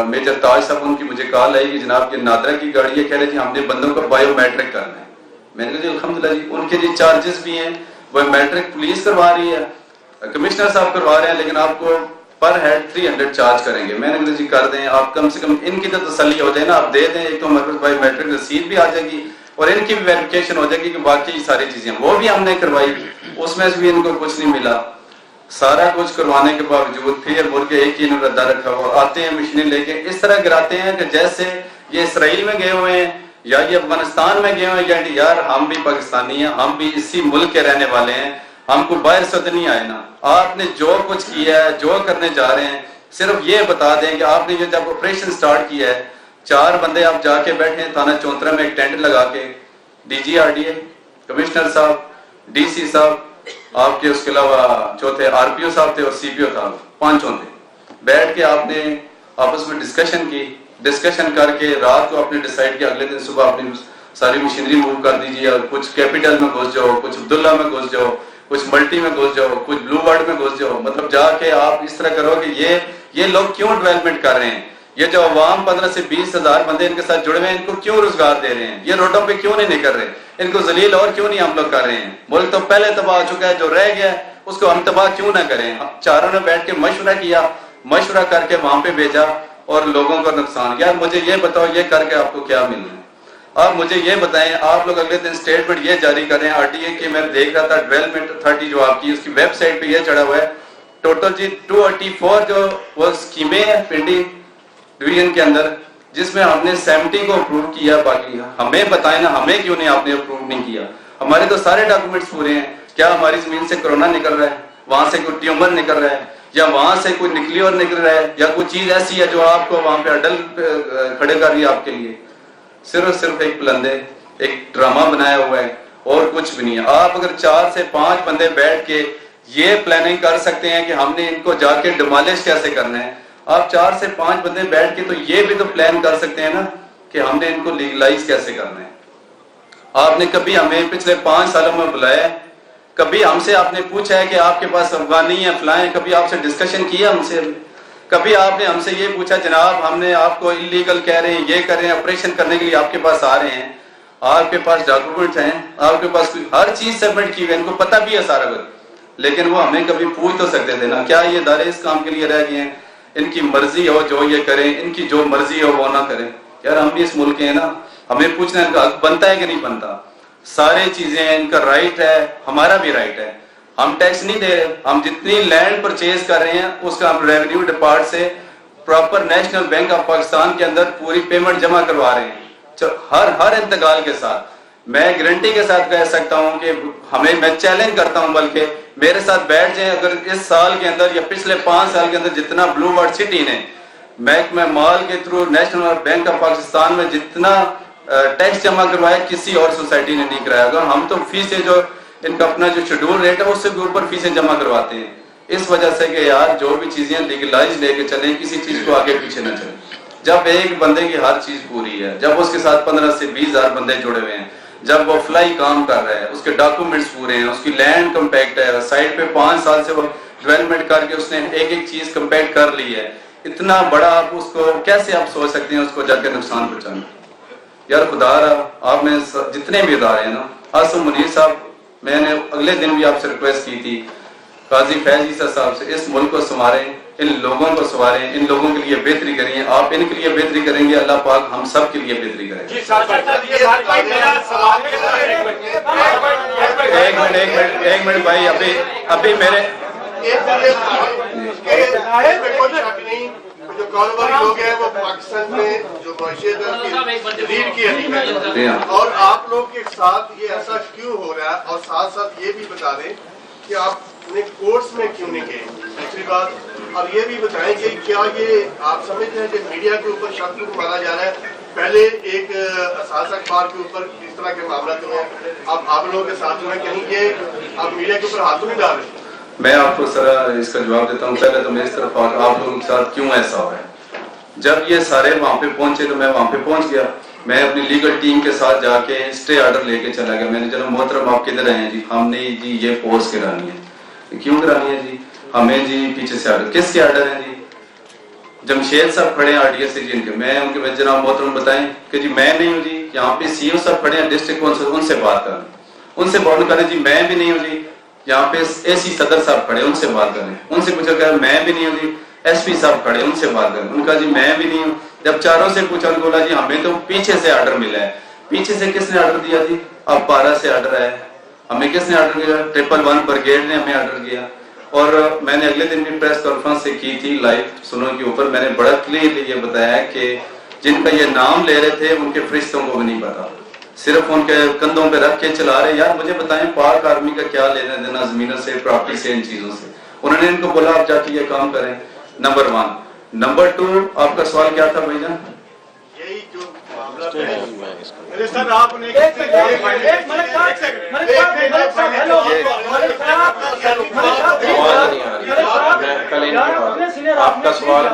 میجر تاج صاحب, ان کی مجھے کال آئی کہ جناب یہ نادرا کی گاڑی ہے, کہہ رہے تھے ہم نے بندوں کو بایو میٹرک کرنا ہے. میں نے کہا جی الحمدللہ جی, ان کے جی چارجز بھی ہیں, بایو میٹرک پولیس کروا رہی ہے, کمشنر صاحب کروا رہے ہیں, لیکن آپ کو پر ہیڈ 300 چارج کریں گے. میں نے کہا جی کر دیں, آپ کم سے کم ان کی تو تسلی ہو جائے نا, آپ دے دیں, ایک تو ہمارے پاس بایو میٹرک رسید بھی آ جائے گی اور ان کی بھی ویریفیکیشن ہو جائے گی کہ باقی ساری چیزیں وہ بھی ہم نے کروائی, اس میں سے بھی ان کو کچھ نہیں ملا. سارا کچھ کروانے کے باوجود پھر ملک ایک ہی ردا رکھا ہوا, آتے ہیں مشینیں لے کے اس طرح گراتے ہیں کہ جیسے یہ اسرائیل میں گئے ہوئے ہیں یا یہ افغانستان میں گئے ہوئے ہیں, یار ہم بھی پاکستانی ہیں, ہم بھی اسی ملک کے رہنے والے ہیں, ہم کو باہر سے تو نہیں آئے نا. آپ نے جو کچھ کیا ہے, جو کرنے جا رہے ہیں, صرف یہ بتا دیں کہ آپ نے یہ جب آپریشن سٹارٹ کیا ہے, 4 بندے آپ جا کے بیٹھے ہیں تھانہ چونترا میں ایک ٹینٹ لگا کے, D G R D A, commissioner صاحب, ڈی سی صاحب, آپ کے اس کے علاوہ چوتھے آر پی او صاحب تھے اور سی پی او تھا, 5 تھے. بیٹھ کے آپ نے آپس میں ڈسکشن کی, ڈسکشن کر کے رات کو آپ نے ڈیسائیڈ کیا اگلے دن صبح اپنی ساری مشینری موو کر دیجیے, کچھ کیپیٹل میں گھس جاؤ, کچھ عبداللہ میں گھس جاؤ, کچھ ملٹی میں گھس جاؤ, کچھ بلو ورڈ میں گھس جاؤ. مطلب جا کے آپ اس طرح کرو کہ یہ لوگ کیوں ڈیولپمنٹ کر رہے ہیں, یہ جو عوام 15 سے 20 ہزار بندے ان کے ساتھ جڑے ہوئے ہیں, ان کو کیوں روزگار دے رہے ہیں, یہ روڈوں پہ کیوں نہیں نکل رہے, ان کو ذلیل اور کیوں نہیں ہم لوگ کر رہے ہیں. ملک تو پہلے تباہ ہو چکا ہے, جو رہ گیا اس کو ہم تباہ کیوں نہ کریں. چاروں نے بیٹھ کے مشورہ کیا, مشورہ کر کے وہاں پہ بھیجا اور لوگوں کو نقصان. یار مجھے یہ بتاؤ یہ کر کے آپ کو کیا مل رہا ہے, آپ مجھے یہ بتائیں. آپ لوگ اگلے دن اسٹیٹمنٹ یہ جاری کر رہے ہیں, آر ٹی اے کے میں دیکھ رہا تھا ڈیولپمنٹ اتھارٹی جو آپ کی اس کی ویب سائٹ پہ یہ چڑھا ہوا ہے, ٹوٹل جی 284 جو وہ اسکیمیں ہیں پنڈی ڈویژن کے اندر, جس میں ہم نے 70 کو اپروو کیا. باقی ہمیں بتائیں نا, ہمیں کیوں نہیں آپ نے اپروو نہیں کیا. ہمارے تو سارے ڈاکومنٹس پورے ہیں. کیا ہماری زمین سے کرونا نکل رہا ہے, وہاں سے کوئی ٹیومر نکل رہا ہے, یا وہاں سے کوئی نکلی اور نکل رہا ہے, یا کوئی چیز ایسی ہے جو آپ کو وہاں پہ اڈل کھڑے کر رہی ہے آپ کے لیے. صرف ایک پلندے, ایک ڈرامہ بنایا ہوا ہے اور کچھ بھی نہیں ہے. آپ اگر 4 سے 5 بندے بیٹھ کے یہ پلاننگ کر سکتے ہیں کہ ہم نے ان کو جا کے ڈیمالش کیسے کرنا ہے, آپ 4 سے 5 بندے بیٹھ کے تو یہ بھی تو پلان کر سکتے ہیں نا کہ ہم نے ان کو لیگلائز کیسے کرنا ہے. آپ نے کبھی ہمیں پچھلے 5 سالوں میں بلایا, کبھی ہم سے آپ نے پوچھا ہے کہ آپ کے پاس افغانی ہیں فلائیں, کبھی آپ سے ڈسکشن کیا ہم سے, کبھی آپ نے ہم سے یہ پوچھا جناب ہم نے آپ کو انلیگل کہہ رہے ہیں, یہ کر رہے ہیں, آپریشن کرنے کے لیے آپ کے پاس آ رہے ہیں, آپ کے پاس ڈاکومنٹ ہیں, آپ کے پاس ہر چیز سبمٹ کی ہوئی ہے, ان کو پتہ بھی ہے سارا کچھ, لیکن وہ ہمیں کبھی پوچھ تو سکتے تھے نا. کیا یہ ادارے اس کام کے لیے رہ گئے ہیں, ان کی مرضی ہو جو یہ کریں, ان کی جو مرضی ہو وہ نہ کریں. یار ہم بھی اس ملک کے ہیں نا, ہمیں پوچھنا ان کا حق بنتا ہے کہ نہیں بنتا. سارے چیزیں ان کا رائٹ ہے, ہمارا بھی رائٹ ہے. ہم ٹیکس نہیں دے رہے, ہم جتنی لینڈ پرچیز کر رہے ہیں اس کا ہم ریونیو ڈپارٹ سے proper national bank of Pakistan کے اندر پوری پیمنٹ جمع کروا رہے ہیں ہر انتقال کے ساتھ. میں گارنٹی کے ساتھ کہہ سکتا ہوں کہ میں چیلنج کرتا ہوں, بلکہ میرے ساتھ بیٹھ جائیں, اگر اس سال کے اندر یا پچھلے 5 سال کے اندر جتنا بلو ورڈ سٹی نے محکمہ مال کے through national bank of Pakistan میں جتنا ٹیکس جمع کروایا کسی اور سوسائٹی نے نہیں کرایا ہوگا. ہم تو فیسیں جو ان کا اپنا جو شیڈول ریٹ ہے اس سے بھی اوپر فیسیں جمع کرواتے ہیں, اس وجہ سے کہ یار جو بھی چیزیں لیگلائز لے کے چلیں, کسی چیز کو آگے پیچھے نہ چلیں. جب ایک بندے کی ہر چیز پوری ہے, جب اس کے ساتھ 15 سے 20 ہزار بندے جڑے ہوئے ہیں, جب وہ فلائی کام کر رہا ہے, اس کے ڈاکومنٹس پورے ہیں, اس کی لینڈ کمپیکٹ ہے, سائٹ پہ 5 سال سے وہ ڈیولپمنٹ کر کے اس نے ایک چیز کمپیکٹ کر لی ہے, اتنا بڑا آپ اس کو کیسے آپ سوچ سکتے ہیں اس کو جا کے نقصان پہنچانا. یار خدا رہا, آپ نے جتنے بھی ادارے ہیں نا, آصم منیر صاحب, میں نے اگلے دن بھی آپ سے ریکویسٹ کی تھی, قاضی فیض عیسیٰ صاحب سے, اس ملک کو سنواریں, ان لوگوں کو سنواریں, ان لوگوں کے لیے بہتری کریں. آپ ان کے لیے بہتری کریں گے, اللہ پاک ہم سب کے لیے بہتری کریں گے. ایک منٹ بھائی, ابھی میرے جو کاروباری لوگ ہیں وہ پاکستان میں جو معیشت لیڈ کی ہے, اور آپ لوگ کے ساتھ یہ ایسا کیوں ہو رہا ہے, اور ساتھ ساتھ یہ بھی بتا دیں کہ آپ نے کورٹس میں کیوں نہیں گئے, دوسری بات, اور یہ بھی بتائیں کہ کیا یہ آپ سمجھتے ہیں کہ میڈیا کے اوپر شک کو مارا جا رہا ہے. پہلے ایک اساس اخبار کے اوپر اس طرح کے معاملات ہوئے ہیں, اب آپ لوگوں کے ساتھ ہوئے, کہیں یہ آپ میڈیا کے اوپر ہاتھوں نہیں ڈال رہے. میں آپ کو سر اس کا جواب دیتا ہوں. پہلے تو میں اس طرف آپ لوگوں کے ساتھ کیوں ایسا ہوا ہے. جب یہ سارے وہاں پہ پہنچے تو میں وہاں پہ پہنچ گیا, میں اپنی لیگل ٹیم کے ساتھ جا کے اسٹے آرڈر لے کے چلا گیا. میں نے چلو محترم آپ کدھر آئے ہیں جی؟ ہم نے جی یہ پوز کرانی ہے. کیوں کرانی ہے جی؟ ہمیں جی پیچھے سے آرڈر. کس کے آرڈر ہیں جی؟ جمشید صاحب کھڑے ہیں RDS سے جن کے. میں ان کے جناب محترم بتائیں کہ جی میں نہیں ہوں جی. یہاں پہ CO صاحب کھڑے ہیں ڈسٹرکٹ کونسل, ان سے بات کریں, ان سے بات کریں جی. میں بھی نہیں ہوں جی. یہاں پہ AC صدر صاحب کھڑے, ان سے بات کریں. ان سے پوچھا کہ میں بھی نہیں ہوں جی. SP صاحب کھڑے, ان سے بات کریں. ان کا جی میں بھی نہیں ہوں. جب چاروں سے پوچھا, ان کو بولا جی ہمیں تو پیچھے سے آرڈر ملا ہے. پیچھے سے کس نے آرڈر دیا جی؟ اب 12 سے آرڈر ہے. ہمیں کس نے آرڈر کیا؟ 111 بریگیڈ نے ہمیں آرڈر کیا. اور میں نے اگلے دن بھی پریس کانفرنس سے کی تھی لائیو سنو کے اوپر. میں نے بڑا کلیئرلی یہ بتایا کہ جن کا یہ نام لے رہے تھے ان کے فرشتوں کو بھی نہیں پتا, صرف ان کے کندھوں پہ رکھ کے چلا رہے. یار مجھے بتائیں پاک آرمی کا کیا لینا دینا زمینوں سے, پراپرٹی سے, ان چیزوں سے. انہوں نے ان کو بولا آپ جا کے یہ کام کریں. نمبر 1. نمبر 2, آپ کا سوال کیا تھا بھائی جان؟ یہی جو معاملہ سر آپ نے آپ کا سوال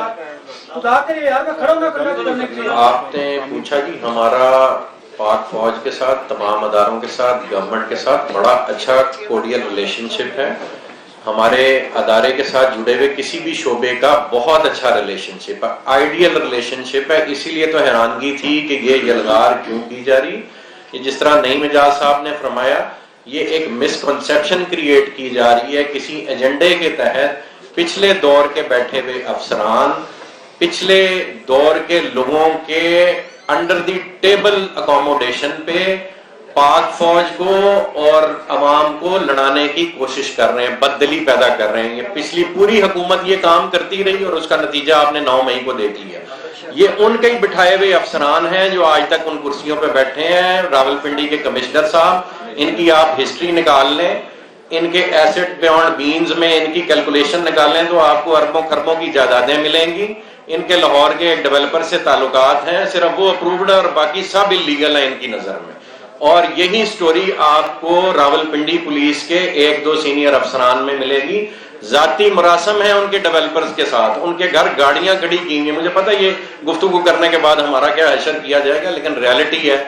آپ نے پوچھا جی ہمارا پاک فوج کے ساتھ, تمام اداروں کے ساتھ, گورنمنٹ کے ساتھ بڑا اچھا کوڈیل ریلیشن شپ ہے. ہمارے ادارے کے ساتھ جڑے ہوئے کسی بھی شعبے کا بہت اچھا ریلیشن شپ ہے, آئیڈیل ریلیشن شپ ہے. اسی لیے تو حیرانگی تھی کہ یہ یلغار کیوں کی جا رہی. یہ جس طرح نعیم اعجاز صاحب نے فرمایا, یہ ایک مسکنسیپشن کریٹ کی جا رہی ہے کسی ایجنڈے کے تحت. پچھلے دور کے بیٹھے ہوئے افسران, پچھلے دور کے لوگوں کے انڈر دی ٹیبل اکوموڈیشن پہ پاک فوج کو اور عوام کو لڑانے کی کوشش کر رہے ہیں, بددلی پیدا کر رہے ہیں. یہ پچھلی پوری حکومت یہ کام کرتی رہی اور اس کا نتیجہ آپ نے 9 مئی کو دیکھ لیا. یہ ان کے ہی بٹھائے ہوئے افسران ہیں جو آج تک ان کرسیوں پہ بیٹھے ہیں. راولپنڈی کے کمشنر صاحب, ان کی آپ ہسٹری نکال لیں, ان کے ایسٹ بیونڈ بینز میں ان کی کیلکولیشن نکالیں تو آپ کو اربوں خربوں کی جائیدادیں ملیں گی. ان کے لاہور کے ایک ڈیولپر سے تعلقات ہیں, صرف وہ اپرووڈ ہے اور باقی سب انلیگل ہیں ان کی نظر میں. اور یہی سٹوری آپ کو راولپنڈی پولیس کے 1-2 سینئر افسران میں ملے گی. ذاتی مراسم ہیں ان کے ڈیولپرز کے ساتھ, ان کے گھر گاڑیاں کھڑی کی ہوئی ہیں. مجھے پتہ یہ گفتگو کرنے کے بعد ہمارا کیا حشر کیا جائے گا, لیکن ریالٹی ہے.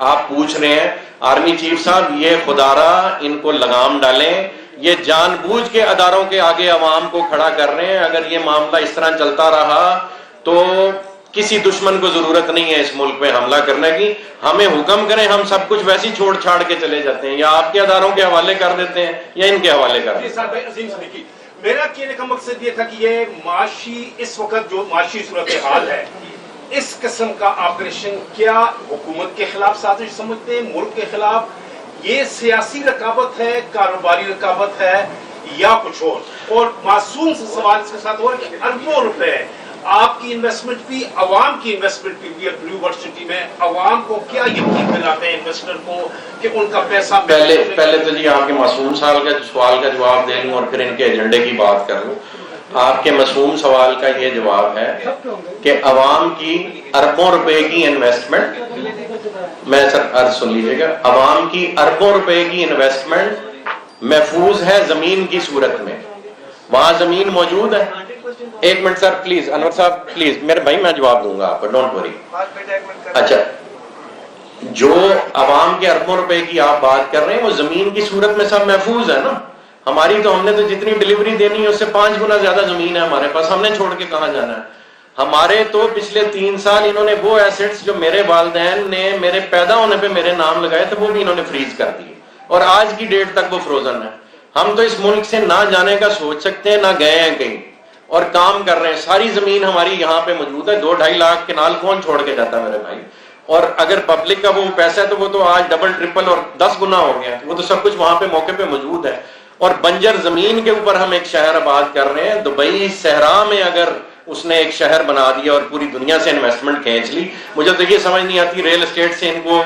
آپ پوچھ رہے ہیں آرمی چیف صاحب, یہ خدارہ ان کو لگام ڈالیں. یہ جان بوجھ کے اداروں کے آگے عوام کو کھڑا کر رہے ہیں. اگر یہ معاملہ اس طرح چلتا رہا تو کسی دشمن کو ضرورت نہیں ہے اس ملک پہ حملہ کرنے کی. ہمیں حکم کریں, ہم سب کچھ ویسے ہی چھوڑ چھاڑ کے چلے جاتے ہیں, یا آپ کے اداروں کے حوالے کر دیتے ہیں یا ان کے حوالے کر دیتے ہیں. میرا کہنے کا مقصد یہ تھا کہ یہ معاشی اس وقت جو معاشی صورتحال ہے, اس قسم کا آپریشن کیا حکومت کے خلاف سازش سمجھتے ہیں, ملک کے خلاف؟ یہ سیاسی رکاوٹ ہے, کاروباری رکاوٹ ہے, یا کچھ اور؟ اور معصوم سے سوال اس کے ساتھ اور کہ اربوں روپے آپ کی انویسٹمنٹ بھی, عوام کی انویسٹمنٹ بھی ہے بلیو یونیورسٹی میں. عوام کو کیا یقین دلاتے ہیں انویسٹر کو کہ ان کا پیسہ پہلے تو جی آپ کے معصوم سوال کا جواب دے لوں اور پھر ان کے ایجنڈے کی بات کر لوں. آپ کے معصوم سوال کا یہ جواب ہے کہ عوام کی اربوں روپے کی انویسٹمنٹ, میں سر عرض سن لیجیے گا, عوام کی اربوں روپے کی انویسٹمنٹ محفوظ ہے زمین کی صورت میں. وہاں زمین موجود ہے. ایک منٹ سر پلیز, انور صاحب پلیز, میرے بھائی میں جواب دوں گا آپ کو, ڈونٹ وری. اچھا, جو عوام کے اربوں روپے کی آپ بات کر رہے ہیں وہ زمین کی صورت میں سب محفوظ ہے نا. ہماری تو, ہم نے تو جتنی ڈلیوری دینی ہے اس سے 5 گنا زیادہ زمین ہے ہمارے پاس. ہم نے چھوڑ کے کہاں جانا ہے؟ ہمارے تو پچھلے 3 سال انہوں نے وہ ایسٹس جو میرے والدین نے میرے پیدا ہونے پہ میرے نام لگائے تھے وہ بھی انہوں نے فریز کر دیے, اور آج کی ڈیٹ تک وہ فروزن ہے. ہم تو اس ملک سے نہ جانے کا سوچ سکتے ہیں, نہ گئے ہیں کہیں, اور کام کر رہے ہیں. ساری زمین ہماری یہاں پہ موجود ہے. 2-2.5 لاکھ کنال کون چھوڑ کے جاتا ہے میرے بھائی؟ اور اگر پبلک کا وہ پیسہ ہے تو وہ تو آج ڈبل ٹرپل اور 10 گنا ہو گیا. وہ تو سب کچھ وہاں پہ موقع پہ موجود ہے. اور بنجر زمین کے اوپر ہم ایک شہر آباد کر رہے ہیں. دبئی صحرا میں اگر اس نے ایک شہر بنا دیا اور پوری دنیا سے انویسٹمنٹ کھینچ لی, مجھے تو یہ سمجھ نہیں آتی ریل اسٹیٹ سے ان کو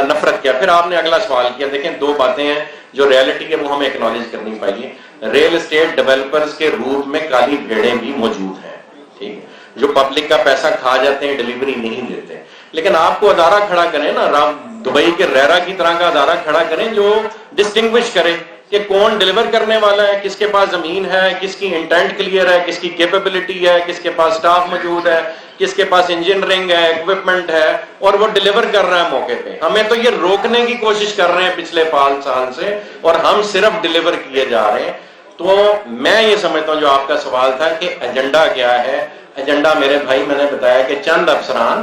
نفرت کیا. پھر آپ نے اگلا سوال کیا, دیکھیں 2 باتیں ہیں جو ریالٹی ہے وہ ہمیں ایکنالج کرنی پائیے. ریل اسٹیٹ ڈیولپرز کے روپ میں کالی بھیڑیں بھی موجود ہیں, ٹھیک ہے, جو پبلک کا پیسہ کھا جاتے ہیں, ڈلیوری نہیں دیتے. لیکن آپ کو ادارہ کھڑا کریں نا, دبئی کے ریرا کی طرح کا ادارہ کھڑا کریں جو ڈسٹنگوش کرے کہ کون ڈیلیور کرنے والا ہے, کس کے پاس زمین ہے, کس کی انٹینٹ کلیئر ہے, کس کی کیپیبلٹی ہے, کس کے پاس سٹاف موجود ہے, کس کے پاس انجینئرنگ ہے، اکوپمنٹ ہے، اور وہ ڈیلیور کر رہا ہے موقع پہ. ہمیں تو یہ روکنے کی کوشش کر رہے ہیں پچھلے 5 سال سے، اور ہم صرف ڈیلیور کیے جا رہے ہیں. تو میں یہ سمجھتا ہوں جو آپ کا سوال تھا کہ ایجنڈا کیا ہے، ایجنڈا میرے بھائی میں نے بتایا کہ چند افسران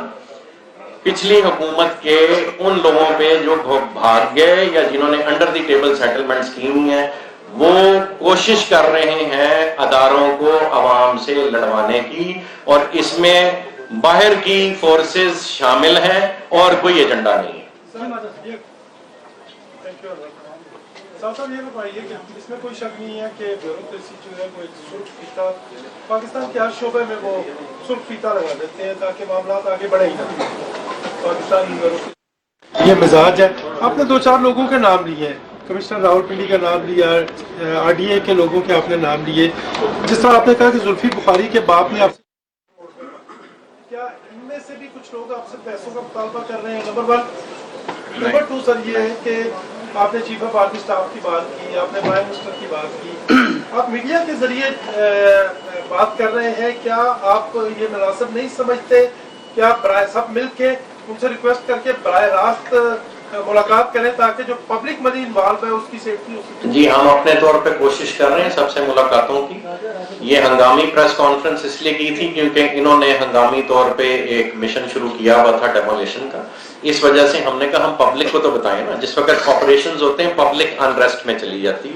پچھلی حکومت کے ان لوگوں پہ جو بھاگ گئے یا جنہوں نے انڈر دی ٹیبل سیٹلمنٹس کی ہوئی ہیں، وہ کوشش کر رہے ہیں اداروں کو عوام سے لڑوانے کی، اور اس میں باہر کی فورسز شامل ہیں اور کوئی ایجنڈا نہیں ہے. صاحب یہ بتائیے کہ اس میں کوئی شک نہیں ہے کہ بیوروکریسی جو ہے وہ ایک سرخ فیتہ پاکستان کے ہر شعبے میں وہ سرخ فیتہ لگا دیتے ہیں تاکہ معاملات آگے بڑھے ہی نہ. پاکستان یہ مزاج ہے. آپ نے 2-4 لوگوں کے نام لیے ہیں، کمشنر راول پنڈی کا نام لیا، آر ڈی اے کے لوگوں کے آپ نے نام لیے. جس طرح آپ نے کہا کہ زلفی بخاری کے باپ نے آپ سے، کیا ان میں سے بھی کچھ لوگ آپ سے پیسوں کا مطالبہ کر رہے ہیں؟ نمبر 1. نمبر 2 سر یہ ہے کہ آپ نے چیف آف آرمی اسٹاف کی بات کی، آپ نے پرائم منسٹر کی بات کی، آپ میڈیا کے ذریعے بات کر رہے ہیں. کیا آپ یہ مناسب نہیں سمجھتے کہ آپ سب مل کے ان سے ریکویسٹ کر کے براہ راست ملاقات کریں تاکہ جو پبلک منی انوالو ہے اس کی سیفٹی ہو سکے؟ جی ہم اپنے طور پہ کوشش کر رہے ہیں سب سے ملاقاتوں کی. یہ ہنگامی پریس کانفرنس اس لیے کی تھی کیونکہ انہوں نے ہنگامی طور پہ ایک مشن شروع کیا ہوا تھا ڈیمولیشن کا. اس وجہ سے ہم نے کہا ہم پبلک کو تو بتائیں نا، جس وقت آپریشنز ہوتے ہیں پبلک انریسٹ میں چلی جاتی،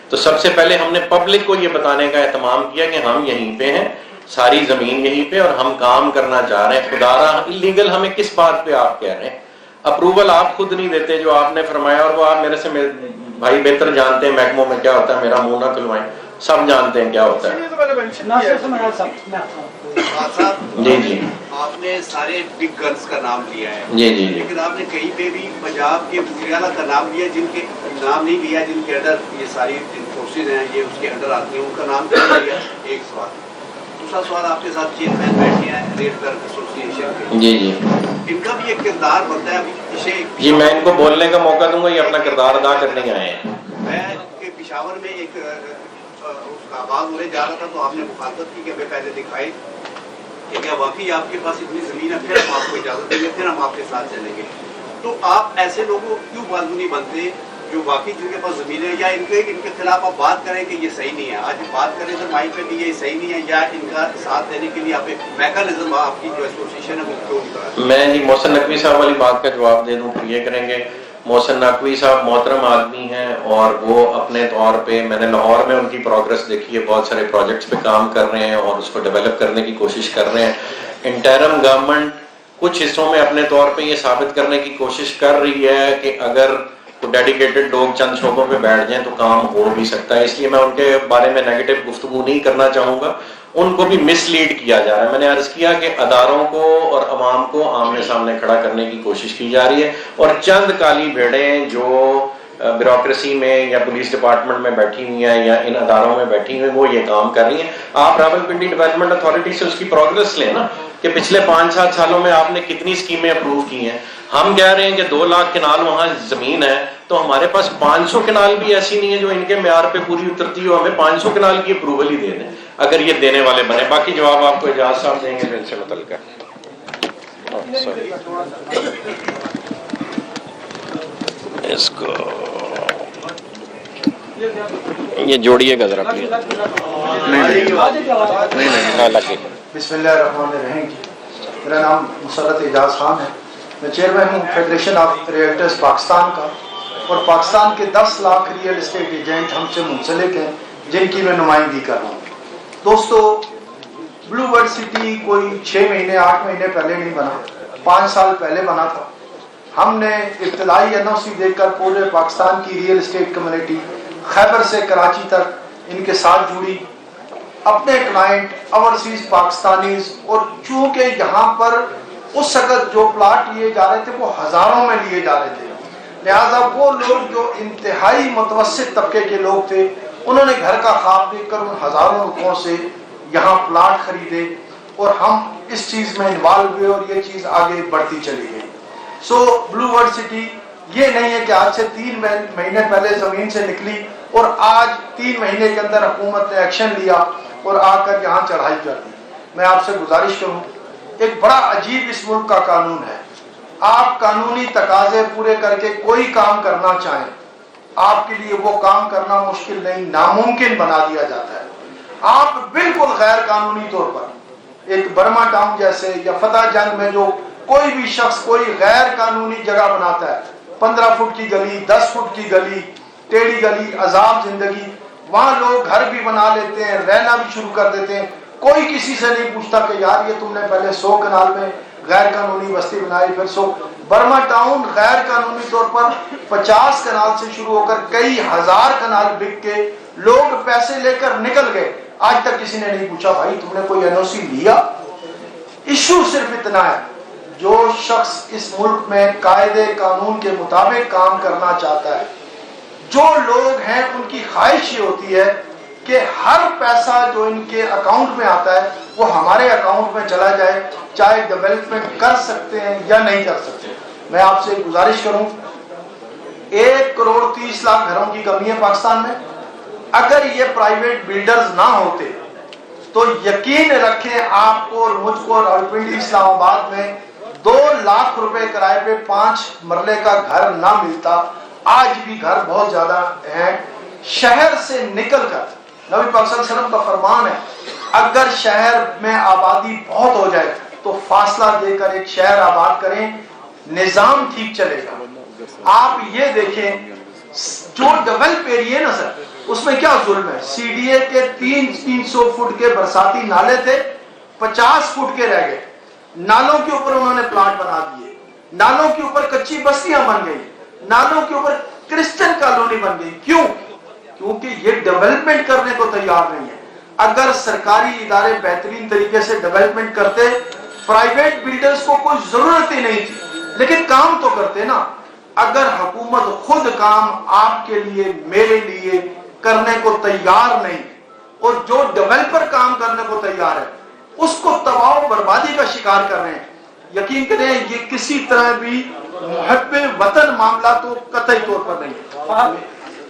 تو سب سے پہلے ہم نے پبلک کو یہ بتانے کا اہتمام کیا کہ ہم یہیں پہ ہیں، ساری زمین یہیں پہ، اور ہم کام کرنا چاہ رہے ہیں. خدا رہا اللیگل ہمیں کس بات پہ آپ کہہ رہے ہیں؟ اپروول آپ خود نہیں دیتے جو آپ نے فرمایا، اور وہ آپ میرے سے بھائی بہتر جانتے ہیں محکموں میں کیا ہوتا ہے، میرا منہ نہ کھلوائیں، سب جانتے ہیں کیا ہوتا ہے. جی جی آپ نے سارے بگ گنز کا نام لیا ہے، جی جی جی لیکن آپ نے کہیں پہ بھی پنجاب کے وزیر اعلیٰ کا نام لیا، جن کے نام نہیں لیا، جن کے انڈر یہ ساری فورسز ہیں، یہ اس کے انڈر آتی ہیں، ان کا نام کیا لیا؟ ایک سوال. دوسرا سوال، آپ کے ساتھ چیئرمین بیٹھے ہیں ریڈ کر ایسوسیشن کے، جی جی ان کا بھی ایک کردار بنتا ہے. ابھی جی میں ان کو بولنے کا موقع دوں گا، یہ اپنا کردار ادا کرنے آئے ہیں. میں کہ پشاور میں ایک اس کا آغاز ہونے جا رہا تھا تو آپ نے مخالفت کی کہ ہمیں پہلے دکھائے کہ کیا واقعی آپ کے پاس اتنی زمین ہے، پھر ہم آپ کو اجازت دیں گے، پھر ہم آپ کے ساتھ چلیں گے. تو آپ ایسے لوگوں کیوں بازو نہیں بنتے جو واقعی جن کے پاس زمین ہے، یا ان کے خلاف آپ بات کریں کہ یہ صحیح نہیں ہے؟ آج بات کریں تو مائک پہ بھی یہ صحیح نہیں ہے، یا ان کا ساتھ دینے کے لیے آپ ایک میکانزم آپ کی جو ایسوسیشن ہے وہ کیوں نہیں کرا؟ میں جی محسن نقوی صاحب والی بات کا جواب دے دوں تو یہ کریں گے. محسن نقوی صاحب محترم آدمی ہیں، اور وہ اپنے طور پہ، میں نے لاہور میں ان کی پروگرس دیکھی ہے، بہت سارے پروجیکٹس پہ کام کر رہے ہیں اور اس کو ڈیولپ کرنے کی کوشش کر رہے ہیں. انٹرم گورنمنٹ کچھ حصوں میں اپنے طور پہ یہ ثابت کرنے کی کوشش کر رہی ہے کہ اگر ڈیڈیکیٹڈ لوگ چند شعبوں پہ بیٹھ جائیں تو کام ہو بھی سکتا ہے. اس لیے میں ان کے بارے میں نیگیٹو گفتگو نہیں کرنا چاہوں گا. ان کو بھی مس لیڈ کیا جا رہا ہے. میں نے عرض کیا کہ اداروں کو اور عوام کو آمنے سامنے کھڑا کرنے کی کوشش کی جا رہی ہے، اور چند کالی بھیڑیں جو بیوروکریسی میں یا پولیس ڈپارٹمنٹ میں بیٹھی ہوئی ہیں یا ان اداروں میں بیٹھی ہوئی ہیں، وہ یہ کام کر رہی ہیں. آپ راولپنڈی ڈیولپمنٹ اتھارٹی سے اس کی پروگرس لیں نا کہ پچھلے 5-7 سالوں میں آپ نے کتنی اسکیمیں اپروو کی ہیں. ہم کہہ رہے ہیں کہ 2 لاکھ کنال وہاں زمین ہے، تو ہمارے پاس 500 کنال بھی ایسی نہیں ہے جو ان کے معیار پہ پوری اترتی ہو. ہمیں 500 کنال کی اپروول ہی دے دیں اگر یہ دینے والے بنے. باقی جواب آپ کو اجاز صاحب دیں گے ان سے متعلق. اس کو یہ جوڑیے گا ذرا پلیز. بسم اللہ الرحمن الرحیم. میرا نام مسرت اعجاز خان ہے. میں چیئرمین ہوں فیڈریشن آف ریئلٹرز پاکستان کا، اور پاکستان کے 10 لاکھ ریئل اسٹیٹ ایجنٹ ہم سے منسلک ہیں جن کی میں نمائندگی کر رہا ہوں. دوستو، بلو برڈ سٹی کوئی 6 مہینے 8 مہینے پہلے نہیں بنا، 5 سال پہلے بنا تھا. ہم نے ابتدائی NOC دے کر پورے پاکستان کی ریئل اسٹیٹ کمیونٹی خیبر سے کراچی تک ان کے ساتھ جڑی. اپنے کلائنٹ اوورسیز پاکستانیز، اور چونکہ یہاں پر اس وقت جو پلاٹ لیے جا رہے تھے وہ ہزاروں میں لیے جا رہے تھے، لہذا وہ لوگ جو انتہائی متوسط طبقے کے لوگ تھے انہوں نے گھر کا خواب دیکھ کر ان ہزاروں روپوں سے یہاں پلاٹ خریدے، اور ہم اس چیز میں انوالو ہوئے اور یہ چیز آگے بڑھتی چلی گئی. سو بلو برڈ سٹی یہ نہیں ہے کہ آج سے 3 مہینے پہلے زمین سے نکلی اور آج 3 مہینے کے اندر حکومت نے ایکشن لیا اور آ کر یہاں چڑھائی کر دی. میں آپ سے گزارش کروں ایک بڑا عجیب اس ملک کا قانون ہے. آپ قانونی تقاضے پورے کر کے کوئی کام کرنا چاہیں، آپ کے لیے وہ کام کرنا مشکل نہیں، ناممکن بنا دیا جاتا ہے. آپ بالکل غیر قانونی طور پر ایک برما ٹاؤن جیسے یا فتح جنگ میں جو کوئی بھی شخص کوئی غیر قانونی جگہ بناتا ہے، 15 فٹ کی گلی، 10 فٹ کی گلی، ٹیڑھی گلی، عذاب زندگی، وہاں لوگ گھر بھی بنا لیتے ہیں، رہنا بھی شروع کر دیتے ہیں. کوئی کسی سے نہیں پوچھتا کہ یار یہ تم نے پہلے 100 کنال میں غیر قانونی بستی بنائی، پھر 100. برما ٹاؤن غیر قانونی طور پر 50 کنال سے شروع ہو کر کئی ہزار کنال بک کے لوگ پیسے لے کر نکل گئے. آج تک کسی نے نہیں پوچھا بھائی تم نے کوئی NOC لیا. ایشو صرف اتنا ہے، جو شخص اس ملک میں قاعدے قانون کے مطابق کام کرنا چاہتا ہے، جو لوگ ہیں ان کی خواہش یہ ہوتی ہے کہ ہر پیسہ جو ان کے اکاؤنٹ میں آتا ہے وہ ہمارے اکاؤنٹ میں چلا جائے، چاہے ڈیولپمنٹ کر سکتے ہیں یا نہیں کر سکتے. میں آپ سے گزارش کروں، 1,30,00,000 گھروں کی کمی ہے پاکستان میں. اگر یہ پرائیویٹ بلڈرز نہ ہوتے تو یقین رکھیں آپ کو اور مجھ کو راولپنڈی اسلام آباد میں 2 لاکھ روپے کرائے پہ 5 مرلے کا گھر نہ ملتا. آج بھی گھر بہت زیادہ ہیں. شہر سے نکل کر نبی پاک صلی اللہ علیہ وسلم کا فرمان ہے اگر شہر میں آبادی بہت ہو جائے تو فاصلہ دے کر ایک شہر آباد کریں، نظام ٹھیک چلے گا. آپ یہ دیکھیں جو ڈیولپ ایریا نا سر، اس میں کیا ظلم ہے. CDA کے 300 فٹ کے برساتی نالے تھے، 50 فٹ کے رہ گئے. نالوں کے اوپر انہوں نے پلانٹ بنا دیے، نالوں کے اوپر کچی بستیاں بن گئی، نالوں کے اوپر کرسچن کالونی بن گئی. کیوں؟ کیونکہ یہ ڈیولپمنٹ کرنے کو تیار نہیں ہے. اگر سرکاری ادارے بہترین طریقے سے ڈیولپمنٹ کرتے، پرائیویٹ بلڈرز کو کوئی ضرورت ہی نہیں تھی، لیکن کام تو کرتے نا. اگر حکومت خود کام آپ کے لیے میرے لیے کرنے کو تیار نہیں، اور جو ڈیولپر کام کرنے کو تیار ہے اس کو تباہ و بربادی کا شکار کر رہے ہیں، یقین کریں یہ کسی طرح بھی محب وطن معاملہ تو قطعی طور پر نہیں ہے.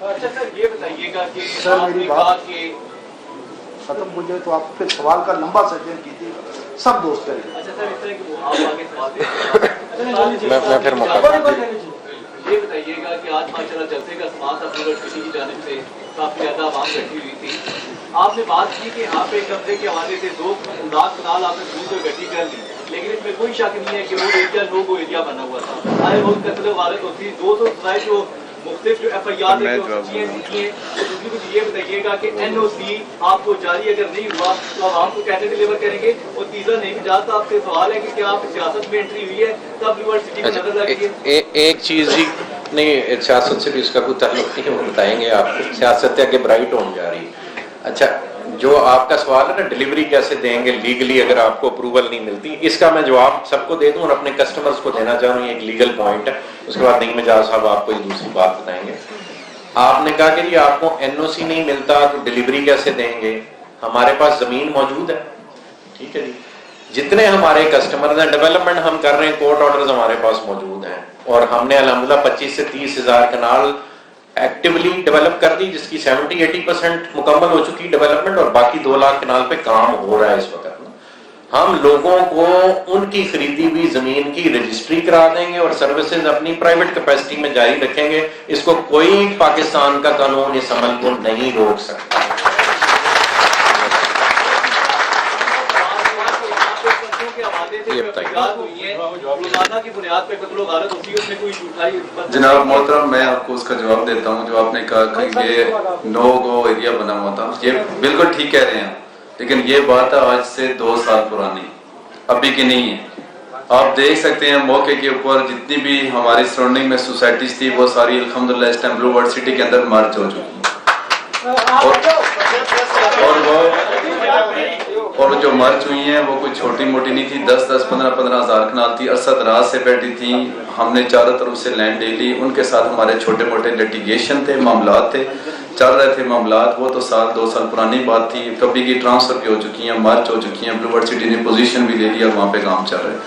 اچھا سر یہ بتائیے گا کہ سر میری بات ختم ہو جائے تو آپ پھر سوال کا لمبا سیشن کیجیے گا، سب دوست کریں. اچھا سر اس طرح کہ آپ آگے سوال میں پھر یہ بتائیے گا کہ آج ماشاءاللہ جلسے کا سماعت اپنی کسی کی جانب سے کافی زیادہ عوام بیٹھی ہوئی تھی. آپ نے بات کی کہ یہاں پہ قبضے کے حوالے سے 2 لاکھ کنال آپ نے پوری کو اکٹھی کر لی، لیکن اس میں کوئی شک نہیں ہے کہ وہ ایریا نو گو ایریا بنا ہوا تھا. ہر روز قتل و غارت ہوتی، 200 سزائیں جو مختلف جو FIR ہیں جو ہوتی ہیں. تو دوسری کچھ یہ بتائیے گا کہ NOC آپ کو جاری اگر نہیں ہوا تو عوام کو کیسے ڈلیور کریں گے. اور تیسرا نہیں جاتا آپ سے سوال ہے کہ کیا آپ سیاست میں انٹری ہوئی ہے تب یونیورسٹی کو نظر رکھیے. ایک چیز ہی نہیں، سیاست سے بھی اس کا کوئی تعلق نہیں، وہ بتائیں گے آپ کو. سیاست آگے برائٹ ہونے جا رہی ہے. اچھا جو آپ کا سوال ہے نا ڈلیوری کیسے دیں گے لیگلی اگر آپ کو اپروول نہیں ملتی، اس کا میں جواب سب کو دے دوں اور اپنے کسٹمرز کو دینا چاہوں. یہ ایک لیگل پوائنٹ ہے. اس کے بعد نعیم اعجاز صاحب آپ کو ایک دوسری بات بتائیں گے. آپ نے کہا کہ جی آپ کو NOC نہیں ملتا تو ڈلیوری کیسے دیں گے. ہمارے پاس زمین موجود ہے، ٹھیک ہے جی. جتنے ہمارے کسٹمرز ہیں ڈیولپمنٹ ہم کر رہے ہیں، کورٹ آرڈرز ہمارے پاس موجود ہیں، اور ہم نے الحمدللہ 25 سے 30 ہزار کنال ایکٹیولی ڈیولپ کر دی، جس کی 70-80% مکمل ہو چکی ڈیولپمنٹ، اور باقی 2 لاکھ کنال پہ کام ہو رہا ہے اس وقت. ہم لوگوں کو ان کی خریدی ہوئی زمین کی رجسٹری کرا دیں گے اور سروسز اپنی پرائیویٹ کیپیسٹی میں جاری رکھیں گے. اس کو کوئی پاکستان کا قانون اس عمل کو نہیں روک سکتا. جناب محترم میں آپ کو اس کا جواب دیتا ہوں. جو آپ نے کہا کہ یہ نو گو ایریا بنا ہوا تھا، یہ بالکل ٹھیک کہہ رہے ہیں، لیکن یہ بات آج سے 2 سال پرانی، ابھی کی نہیں ہے. آپ دیکھ سکتے ہیں موقع کے اوپر جتنی بھی ہماری سراؤنڈنگ میں سوسائٹیز تھی وہ ساری الحمدللہ اس ٹائم بلو ورلڈ سٹی کے اندر مرج ہو چکی ہیں. اور جو مرچ ہوئی ہیں وہ کوئی چھوٹی موٹی نہیں تھی، 10-10, 15-15 ہزار کنال تھی. ارسد رات سے بیٹھی تھیں. ہم نے چاروں طرف سے لینڈ لے لی. ان کے ساتھ ہمارے چھوٹے موٹے لیٹیگیشن تھے، معاملات تھے، چل رہے تھے معاملات. وہ تو 2 سال پرانی بات تھی. کبھی کی ٹرانسفر بھی ہو چکی ہیں، مرچ ہو چکی ہیں. بلو ورلڈ سٹی نے پوزیشن بھی لے لیا، وہاں پہ کام چل رہا ہے.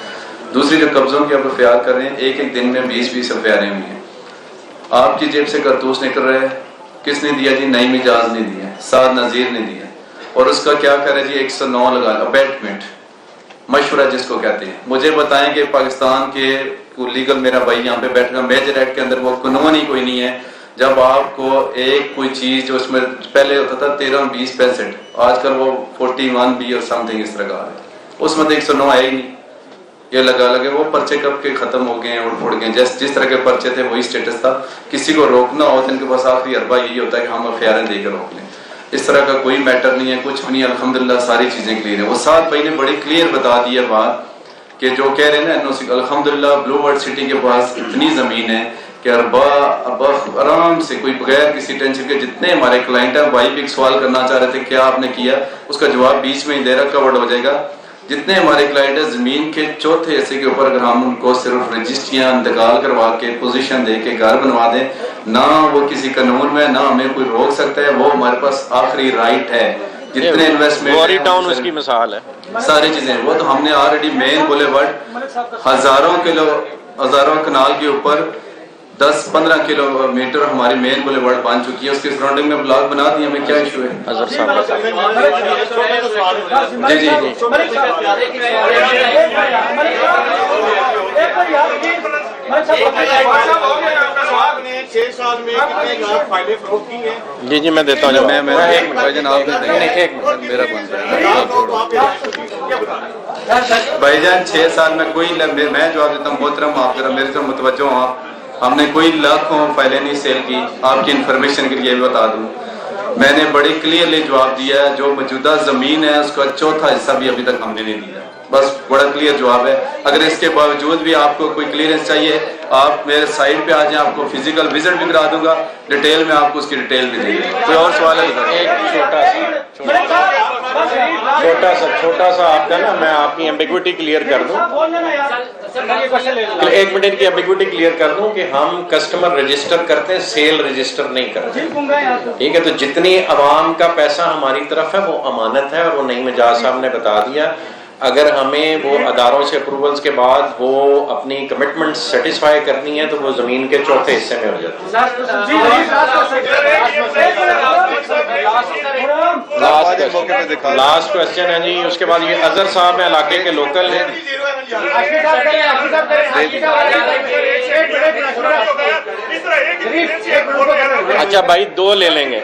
دوسری جو قبضوں کی آپ FIR کر رہے ہیں، ایک دن میں 20-20 FIR ہوئی ہیں. آپ کی جیب سے کارتوس نکل رہے ہیں. کس نے دیا جی؟ نعیم اعجاز نے دیا، سعد نذیر نے دیا. اور اس کا کیا کرے جی 109 لگا ابیٹمنٹ. مشورہ جس کو کہتے ہیں. مجھے بتائیں کہ پاکستان کے لیگل میرا بھائی یہاں پہ بیٹھ گا میجر ایکٹ کے اندر وہ قانون ہی کوئی نہیں ہے. جب آپ کو ایک کوئی چیز جو اس میں پہلے ہوتا تھا 13-20%، آج کل وہ 41 بھی اور سم تھنگ اس طرح کا ہے، اس میں تو 109 ہے ہی نہیں. یہ لگا لگے وہ پرچے کب کے ختم ہو گئے ہیں اور پھوڑ گئے. جس طرح کے پرچے تھے وہی سٹیٹس تھا. کسی کو روکنا ہو تو ان کے پاس آخری اربا یہی ہوتا ہے کہ ہم FIR دے کے روک لیں. اس طرح کا کوئی میٹر نہیں ہے، کچھ بھی نہیں. الحمدللہ ساری چیزیں کلیئر ہیں. وہ ساتھ بھائی نے بڑی کلیئر بتا دی ہے بات کہ جو کہہ رہے ہیں نا NOC، الحمدللہ بلو ورلڈ سٹی کے پاس اتنی زمین ہے کہ اربا آرام سے کوئی بغیر کسی ٹینشن کے جتنے ہمارے کلائنٹ ہیں. بھائی بھی ایک سوال کرنا چاہ رہے تھے کیا آپ نے کیا، اس کا جواب بیچ میں ہی دے رہا، کورڈ ہو جائے گا. جتنے ہمارے کلائنٹ ہیں زمین کے چوتھے حصے کے اوپر اگر ہم ان کو صرف رجسٹریاں انتقال کروا کے پوزیشن دے کے گھر بنوا دیں، نہ وہ کسی قانون میں نہ ہمیں کوئی روک سکتا ہے. وہ ہمارے پاس آخری رائٹ ہے. جتنے انویسٹمنٹ ٹاؤن اس کی مثال ہے، ساری چیزیں وہ تو ہم نے آلریڈی مین بولے ورڈ ہزاروں کنال کے اوپر 10-15 کلومیٹر ہماری مین بولے ورڈ بن چکی ہے. اس کے سراؤنڈنگ میں بلاک بنا دی. ہمیں کیا ایشو ہے؟ اظہر صاحب جی جی جی جی میں دیتا ہوں. میں بھائی جان آپ میرا بھائی جان 6 سال میں کوئی میں جواب دیتا ہوں. محترم آپ ذرا میری طرف متوجہ ہوں. ہم نے کوئی لاکھوں فائلیں نہیں سیل کی. آپ کی انفارمیشن کے لیے بھی بتا دوں میں نے بڑی کلیئرلی جواب دیا ہے. جو موجودہ زمین ہے اس کا چوتھا حصہ بھی ابھی تک ہم نے نہیں دیا. بس بڑا کلیئر جواب ہے. اگر اس کے باوجود بھی آپ کو کوئی کلیئرنس چاہیے آپ میرے سائٹ پہ آ جائیں. آپ کو فزیکل وزٹ بھی کرا دوں گا. ڈیٹیل میں آپ کو اس کی ڈیٹیل بھی دے دوں گا. کوئی اور سوال ہے؟ ایک چھوٹا سا آپ کا نا میں آپ کی ایمبیگوٹی کلیئر کر دوں. 1 منٹ کی ایمبیگوٹی کلیئر کر دوں کہ ہم کسٹمر رجسٹر کرتے ہیں، سیل رجسٹر نہیں کرتے. ٹھیک ہے، تو جتنی عوام کا پیسہ ہماری طرف ہے وہ امانت ہے. اور وہ نعیم اعجاز صاحب نے بتا دیا اگر ہمیں وہ اداروں سے اپروولز کے بعد وہ اپنی کمٹمنٹ سیٹسفائی کرنی ہے تو وہ زمین کے چوتھے حصے میں ہو جاتی ہے. لاسٹ کوشچن ہے جی. اس کے بعد یہ اظہر صاحب ہیں علاقے کے لوکل ہیں. اچھا بھائی 2 لے لیں گے.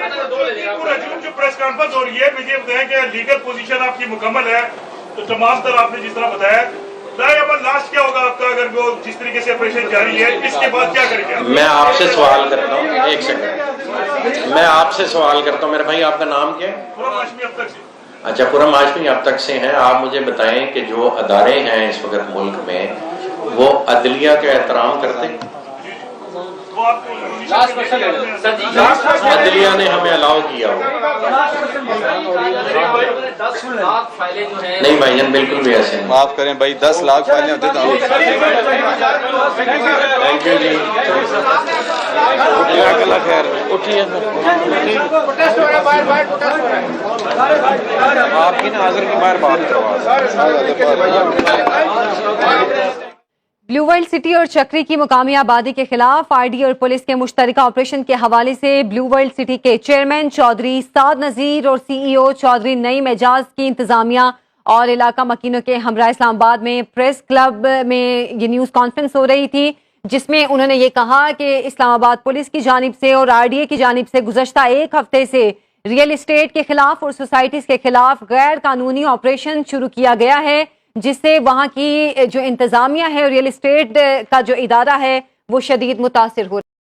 جو پریس کانفرنس ہو رہی ہے مجھے بتائیں کہ لیگل پوزیشن آپ کی مکمل ہے تو تمام طرح آپ نے جس طرح بتایا لاسٹ کیا ہوگا آپ کا اگر وہ جس طریقے سے آپریشن جاری ہے اس کے بعد کیا کریں گے؟ میں آپ سے سوال کرتا ہوں. ایک سیکنڈ میں آپ سے سوال کرتا ہوں. میرے بھائی آپ کا نام کیا ہے؟ خرم ہاشمی اب تک سے. اچھا خرم ہاشمی اب تک سے ہیں. آپ مجھے بتائیں کہ جو ادارے ہیں اس وقت ملک میں وہ عدلیہ کا احترام کرتے ہیں؟ عدلیہ نے ہمیں الاؤ کیا ہو. نہیں بھائی جان بالکل بھی ایسے نہیں. معاف کریں بھائی 10 لاکھ فائلیں ہوتے تو تھینک یو جی. خیر اٹھیے آپ کی نا حاضر کی باہر بات کروا. بلو ورلڈ سٹی اور چکری کی مقامی آبادی کے خلاف RD اور پولیس کے مشترکہ آپریشن کے حوالے سے بلو ورلڈ سٹی کے چیئرمین چودھری سعد نذیر اور CEO چودھری نعیم اعجاز کی انتظامیہ اور علاقہ مکینوں کے ہمراہ اسلام آباد میں پریس کلب میں یہ نیوز کانفرنس ہو رہی تھی جس میں انہوں نے یہ کہا کہ اسلام آباد پولیس کی جانب سے اور RDA کی جانب سے گزشتہ 1 ہفتے سے ریئل اسٹیٹ کے خلاف اور سوسائٹیز کے خلاف غیر قانونی آپریشن شروع کیا گیا ہے جس سے وہاں کی جو انتظامیہ ہے ریئل اسٹیٹ کا جو ادارہ ہے وہ شدید متاثر ہو رہا ہے.